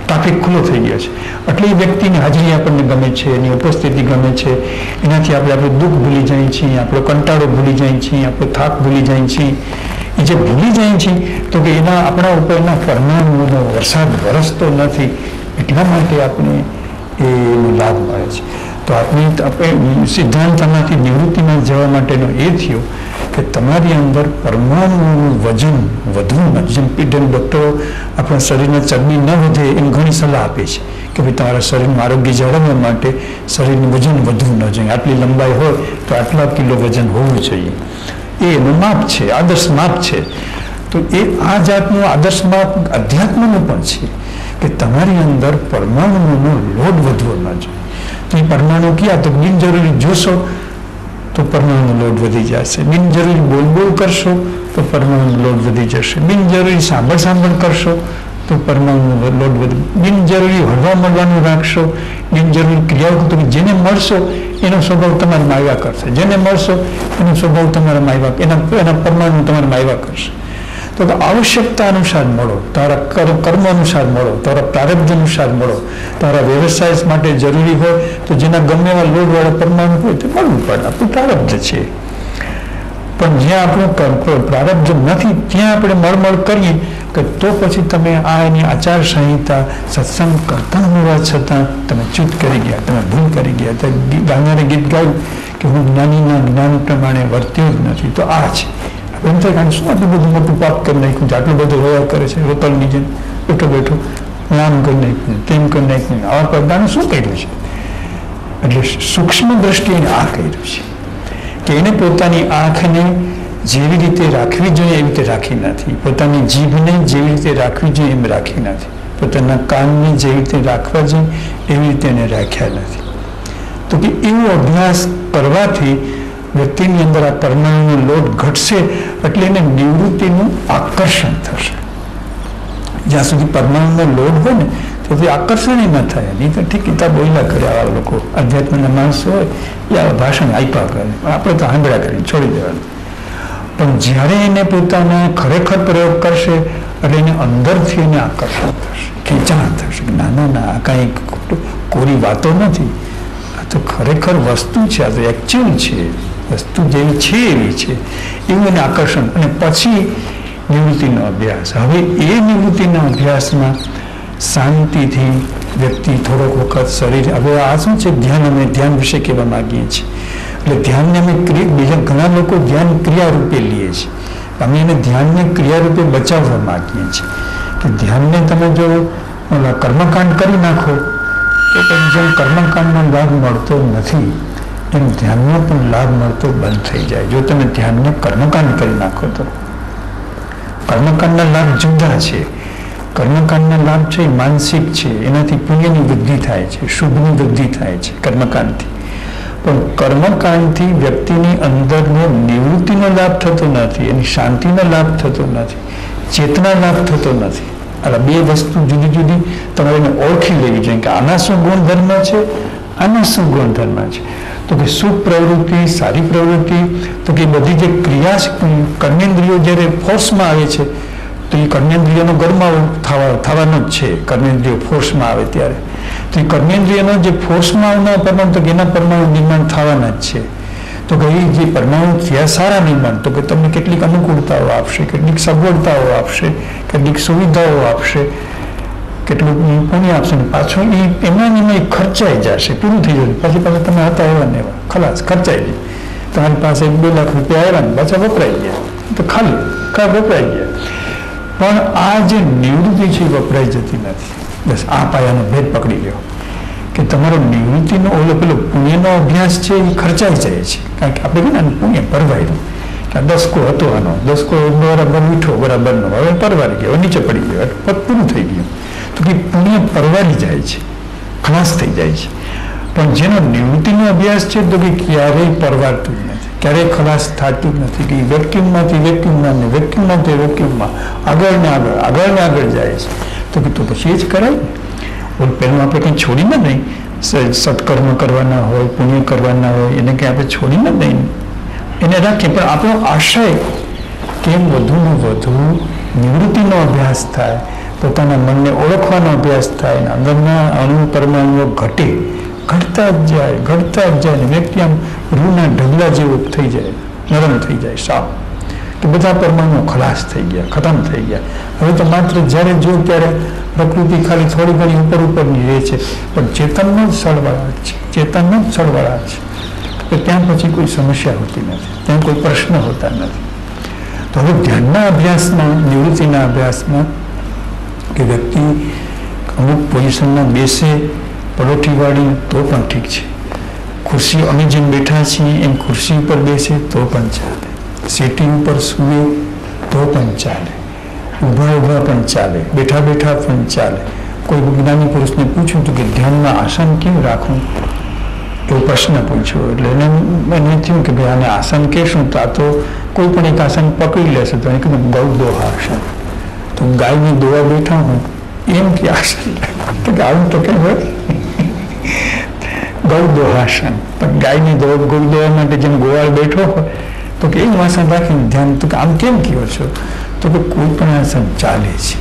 ટ્રાફિક ખુલ્લો થઈ ગયો છે. એટલે એ વ્યક્તિની હાજરી આપણને ગમે છે, એની ઉપસ્થિતિ ગમે છે. એનાથી આપણે આપણું દુઃખ ભૂલી જઈએ છીએ, આપણો કંટાળો ભૂલી જઈએ છીએ, આપણો થાક ભૂલી જઈએ છીએ. એ જે ભૂલી જાય છે તો કે એના આપણા ઉપરના પરમાણુઓનો વરસાદ વરસતો નથી, એટલા માટે આપણે એનો લાભ મળે છે. તો આપણે સિદ્ધાંતમાંથી નિવૃત્તિમાં જવા માટેનો એ થયો કે તમારી અંદર પરમાણુઓનું વજન વધવું નથી. જેમ પીડન ડૉક્ટરો આપણા શરીરના ચરબી ન વધે એમ ઘણી સલાહ આપે છે કે ભાઈ તમારા શરીરનું આરોગ્ય જાળવવા માટે શરીરનું વજન વધવું ન જોઈએ, આટલી લંબાઈ હોય તો આટલા કિલો વજન હોવું જોઈએ. એ એનું માપ છે, આદર્શ માપ છે. તો એ આ જાતનું આદર્શ માપ અધ્યાત્મનું પણ છે કે તમારી અંદર પરમાણુનો લોડ વધવો ન જોઈએ. તો એ પરમાણુ ક્યાં? તો બિનજરૂરી જોશો તો પરમાણુ લોડ વધી જશે, બિનજરૂરી બોલ કરશો તો પરમાણુ લોડ વધી જશે, બિનજરૂરી સાંભળ કરશો તો પરમાણુ લોડ વધી, બિનજરૂરી હળવા મળવાનું રાખશો, બિનજરૂરી ક્રિયાઓ તમે જેને મળશો એનો સ્વભાવ તમારામાં આવ્યા કરશે, જેને મળશો એનો સ્વભાવ તમારામાં આવ્યા, એના પરમાણુ તમારામાં આવ્યા કરશે. તો આવશ્યકતા અનુસાર મળો, તારા કર્મ અનુસાર મળો, તારા પ્રારબ્ધ અનુસાર મળો. તારા વ્યવસાય માટે જરૂરી હોય તો જેના ગમે એવા લોડવાળા પરમાણુ હોય તો મળવું પડે, આપણું પ્રારબ્ધ છે. પણ જ્યાં આપણું પ્રારબ્ધ નથી ત્યાં આપણે મળમળ કરીએ કે તો પછી તમે આ એની આચાર સંહિતા સત્સંગ કરતા હોવા છતાં તમે ચૂત કરી ગયા, તમે ભૂલ કરી ગયા. તો ગાનારે ગીત ગાયું કે હું જ્ઞાનીના જ્ઞાન પ્રમાણે વર્ત્યો જ નથી. તો આ છે એમ થાય કારણ શું આટલું બધું મોટું પાપ કરી નાખ્યું છે, આટલું બધું હોયા કરે છે, રોતલની જેમ બેઠો નામ કરી નાખ્યું, તેમ કરી નાખ્યું, આવા પગલાનું શું કર્યું છે? એટલે સૂક્ષ્મ દ્રષ્ટિએ આ કર્યું છે કે એને પોતાની આંખને જેવી રીતે રાખવી જોઈએ એવી રીતે રાખી નથી, પોતાની જીભને જેવી રીતે રાખવી જોઈએ એમ રાખી નથી, પોતાના કાનને જેવી રીતે રાખવા જોઈએ એવી રીતે એને રાખ્યા નથી. તો કે એવો અભ્યાસ કરવાથી વ્યક્તિની અંદર આ પરમાણુનો લોડ ઘટશે, એટલે એને નિવૃત્તિનું આકર્ષણ થશે. જ્યાં સુધી પરમાણુનો લોડ હોય ને તેથી આકર્ષણ ન થાય. નહીં તો ઠીક કિતાબ બોલ્યા કરે આવા લોકો, અધ્યાત્મના માણસો હોય એ આવા ભાષણ આપ્યા કરે, આપણે તો આંબળા કરીને છોડી દેવાનું. પણ જ્યારે એને પોતાના ખરેખર પ્રયોગ કરશે એટલે એને અંદરથી એને આકર્ષણ થશે, ખેંચાણ થશે. ના આ કાંઈ કોરી વાતો નથી, આ તો ખરેખર વસ્તુ છે, આ તો એકચ્યુઅલ છે, વસ્તુ જેવી છે એવી છે, એવું એને આકર્ષણ. અને પછી નિવૃત્તિનો અભ્યાસ. હવે એ નિવૃત્તિના અભ્યાસમાં શાંતિથી વ્યક્તિ થોડોક વખત શરીર, હવે આ શું છે ધ્યાન, અમે ધ્યાન વિશે કહેવા માગીએ છીએ. એટલે ધ્યાનને અમે બીજા ઘણા લોકો ધ્યાન ક્રિયા રૂપે લઈએ છીએ, અમે એને ધ્યાનને ક્રિયા રૂપે બચાવવા માગીએ છીએ કે ધ્યાનને તમે જો કર્મકાંડ કરી નાખો તો તમે જેમ કર્મકાંડનો લાભ મળતો નથી એમ ધ્યાનનો પણ લાભ મળતો બંધ થઈ જાય. જો તમે ધ્યાનને કર્મકાંડ કરી નાખો તો કર્મકાંડના લાભ જુદા છે. કર્મકાંડના લાભ છે એ માનસિક છે, એનાથી પુણ્યની વૃદ્ધિ થાય છે, શુભની વૃદ્ધિ થાય છે કર્મકાંડથી. પણ કર્મકાંડથી વ્યક્તિની અંદરનો નિવૃત્તિનો લાભ થતો નથી, એની શાંતિનો લાભ થતો નથી, ચેતના લાભ થતો નથી. આ બે વસ્તુ જુદી જુદી તમારે એને ઓળખી લેવી જોઈએ કે આના શું ગુણધર્મ છે, આના શું ગુણધર્મ છે. તો કે સુખ પ્રવૃત્તિ, સારી પ્રવૃત્તિ, તો કે બધી જે ક્રિયા કર્મેન્દ્રિયો જ્યારે ફોર્સમાં આવે છે તો એ કર્મેન્દ્રિયનો ગરમાવો થવાનો જ છે. કર્મેન્દ્રિયો ફોર્સમાં આવે ત્યારે તો એ કર્મેન્દ્રિયનો જે ફોર્સમાં આવનાર પરમાણુ તો એના પરમાણુ નિર્માણ થવાના જ છે. તો કે એ જે પરમાણુ થયા સારા નિર્માણ તો કે તમને કેટલીક અનુકૂળતાઓ આપશે, કેટલીક સગવડતાઓ આપશે, કેટલીક સુવિધાઓ આપશે, કેટલું પુણ્ય આપશે ને પાછું એમાં ખર્ચાઈ જશે, પૂરું થઈ જશે. પછી તમે હતા એવા ને એવા ખલાસ ખર્ચાઈ જાય. તમારી પાસે 2 લાખ રૂપિયા આવ્યા ને પાછા વપરાઈ ગયા તો ખાલી વપરાઈ ગયા. પણ આ જે નિવૃત્તિ છે એ વપરાઈ જતી નથી. બસ આ પાયાનો ભેદ પકડી લ્યો કે તમારો નિવૃત્તિનો પેલો પુણ્યનો અભ્યાસ છે એ ખર્ચાઈ જાય છે. કારણ કે આપણે ને પુણ્ય ભરવાયું કે આ દસકો હતો આનો, દસકો બરાબર મીઠો બરાબરનો, હવે પરવારી ગયો, નીચે પડી ગયો, પદ પૂરું થઈ ગયું. તો કે પુણ્ય પરવારી જાય છે, ખલાસ થઈ જાય છે. પણ જેનો નિવૃત્તિનો અભ્યાસ છે તો કે ક્યારેય પરવારતું નથી, ક્યારેય ખલાસ થતું નથી, કે વેક્યુમમાંથી વેક્યુમમાં ને વેક્યુમમાંથી વેક્યુમમાં આગળ ને આગળ, આગળ ને આગળ જાય છે. તો કે તો પછી એ જ કરાય ને. ઓલ પહેલું આપણે કંઈ છોડીને નહીં, સત્કર્મ કરવાના હોય, પુણ્ય કરવાના હોય, એને કંઈ આપણે છોડીને નહીં, એને રાખીએ. પણ આપણો આશય કેમ વધુને વધુ નિવૃત્તિનો અભ્યાસ થાય, પોતાના મનને ઓળખવાનો અભ્યાસ થાય, ને અંદરના અણુ પરમાણુઓ ઘટતા જ જાય ને વ્યક્તિ આમ રૂના ઢગલા જેવું થઈ જાય, નરમ થઈ જાય, સાવ. તો બધા પરમાણુઓ ખલાસ થઈ ગયા, ખતમ થઈ ગયા. હવે તો માત્ર જ્યારે જો ત્યારે પ્રકૃતિ ખાલી થોડી ઘણી ઉપરની રહે છે, પણ ચેતનનો જ સળવળાટ છે, ચેતનનો જ સળવળાટ છે. તો ત્યાં પછી કોઈ સમસ્યા હોતી નથી, ત્યાં કોઈ પ્રશ્ન હોતા નથી. તો હવે ધ્યાનના અભ્યાસમાં, નિવૃત્તિના અભ્યાસમાં કે વ્યક્તિ અમુક પોઝિશનમાં બેસે પલોઠીવાળી તો પણ ઠીક છે, ખુરશી અમે જેમ બેઠા છીએ એમ ખુરશી ઉપર બેસે તો પણ ચાલે, સીટી ઉપર સૂવે તો પણ ચાલે, ઊભા પણ ચાલે, બેઠા પણ ચાલે. કોઈ જ્ઞાની પુરુષને પૂછ્યું હતું કે ધ્યાનમાં આસન કેવું રાખવું, એવો પ્રશ્ન પૂછ્યો. એટલે એને થયું કે ભાઈ આને આસન કહેશું તો આ તો કોઈ પણ એક આસન પકડી લેશે. તો એને કીધું ગૌદોહા આસન. તો ગાયને દોવા બેઠા હું એમ કે આસન, તો આવું તો કંઈ હોય ગૌદોહાસન. પણ ગાયની ગૌદોવા માટે જેમ ગોવાળ બેઠો હોય તો કે એવું આસન રાખીને ધ્યાન. તો કે આમ કેમ કહો છો? તો કે કોઈ પણ આસન ચાલે છે,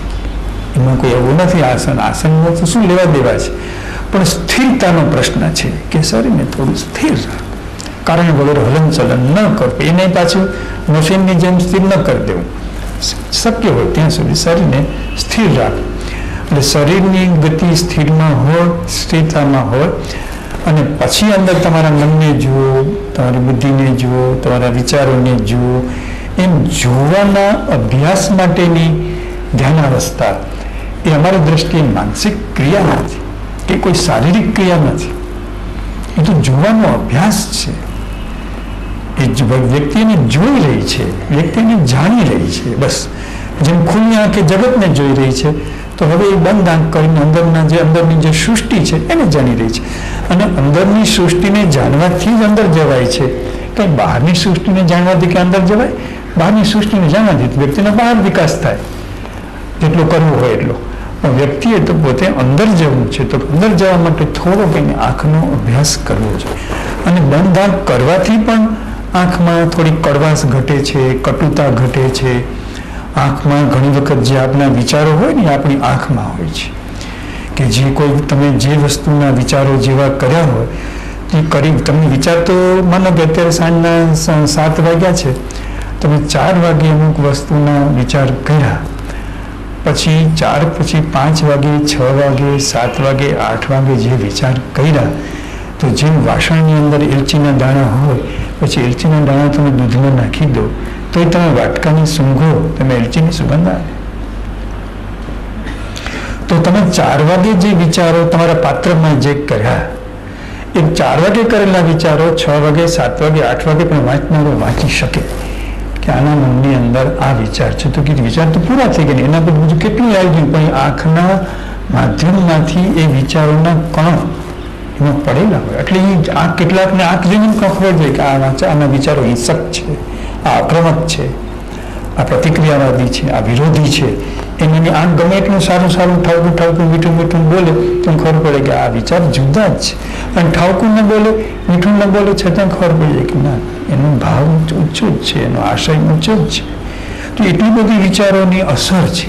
એમાં કોઈ એવું નથી. આસનમાં તો શું લેવા દેવા છે, પણ સ્થિરતાનો પ્રશ્ન છે કે શરીરને થોડું સ્થિર રાખ, કારણ વગર હલનચલન ન કરવું, એને પાછું મશીનની જેમ સ્થિર ન કરી દેવું. શક્ય હોય ત્યાં સુધી શરીરને સ્થિર રાખ. એટલે શરીરની ગતિ સ્થિરતામાં હોય અને પછી અંદર તમારા મનને જુઓ, તમારી બુદ્ધિને જુઓ, તમારા વિચારોને જુઓ. એમ જોવાના અભ્યાસ માટેની ધ્યાન અવસ્થા એ અમારી દ્રષ્ટિએ માનસિક ક્રિયા નથી કે કોઈ શારીરિક ક્રિયા નથી, એ તો જોવાનો અભ્યાસ છે. એ વ્યક્તિને જોઈ રહી છે, વ્યક્તિને જાણી રહી છે. બસ જેમ ખુલ્લી આંખે જગતને જોઈ રહી છે, તો હવે એ બંધ આંખ કરીને અંદરની જે સૃષ્ટિ છે એને જાણી રહી છે. અને અંદરની સૃષ્ટિને જાણવાથી જ અંદર જવાય છે, કંઈ બહારની સૃષ્ટિને જાણવાથી કે અંદર જવાય? બહારની સૃષ્ટિને જાણવાથી વ્યક્તિનો બહાર વિકાસ થાય, જેટલો કરવો હોય એટલો. પણ વ્યક્તિએ તો પોતે અંદર જવું છે, તો અંદર જવા માટે થોડોક એને આંખનો અભ્યાસ કરવો જોઈએ. અને બંધ આંખ કરવાથી પણ આંખમાં થોડી કડવાશ ઘટે છે, કટુતા ઘટે છે. આંખમાં ઘણી વખત જે આપણા વિચારો હોય ને આપણી આંખમાં હોય છે, કે જે કોઈ તમે જે વસ્તુના વિચારો જેવા કર્યા હોય એ તમને વિચાર તો માનો કે અત્યારે સાંજના 7 વાગ્યા છે, તમે 4 વાગે અમુક વસ્તુના વિચાર કર્યા, પછી 4 પછી 5 વાગે, 6 વાગે, 7 વાગે, 8 વાગે જે વિચાર કર્યા, તો જેમ વાસણની અંદર એલચીના દાણા હોય, પછી એલચીના દાણા તમે દૂધમાં નાખી દો તો એ તમે વાટકાની સૂંઘો, તમે એલચીની સુગંધ આવે. તો તમે 4 વાગે જે વિચારો તમારા પાત્રમાં જે કર્યા, એ 4 વાગે કરેલા વિચારો 6 વાગે, 7 વાગે, 8 વાગે પણ વાંચનારો વાંચી શકે કે આના મનની અંદર આ વિચાર છે. તો કે વિચાર તો પૂરા થઈ ગયા, એના પર બીજું કેટલું આવી ગયું, પણ આંખના માધ્યમમાંથી એ વિચારોના કણો એમાં પડેલા હોય. એટલે એ આંખ કેટલાકને આંખ જોઈને ખબર જોઈએ કે આના વિચારો હિંસક છે, આ આક્રમક છે, આ પ્રતિક્રિયાવાદી છે, આ વિરોધી છે. એની આંખ ગમે એટલું સારું ઠાવકું મીઠું બોલે તો ખબર પડે કે આ વિચાર જુદા જ છે. અને ઠાવકું ન બોલે, મીઠું ન બોલે છતાં ખબર પડી જાય કે ના, એનો ભાવ ઊંચો જ છે, એનો આશય ઊંચો જ છે. તો એટલી બધી વિચારોની અસર છે.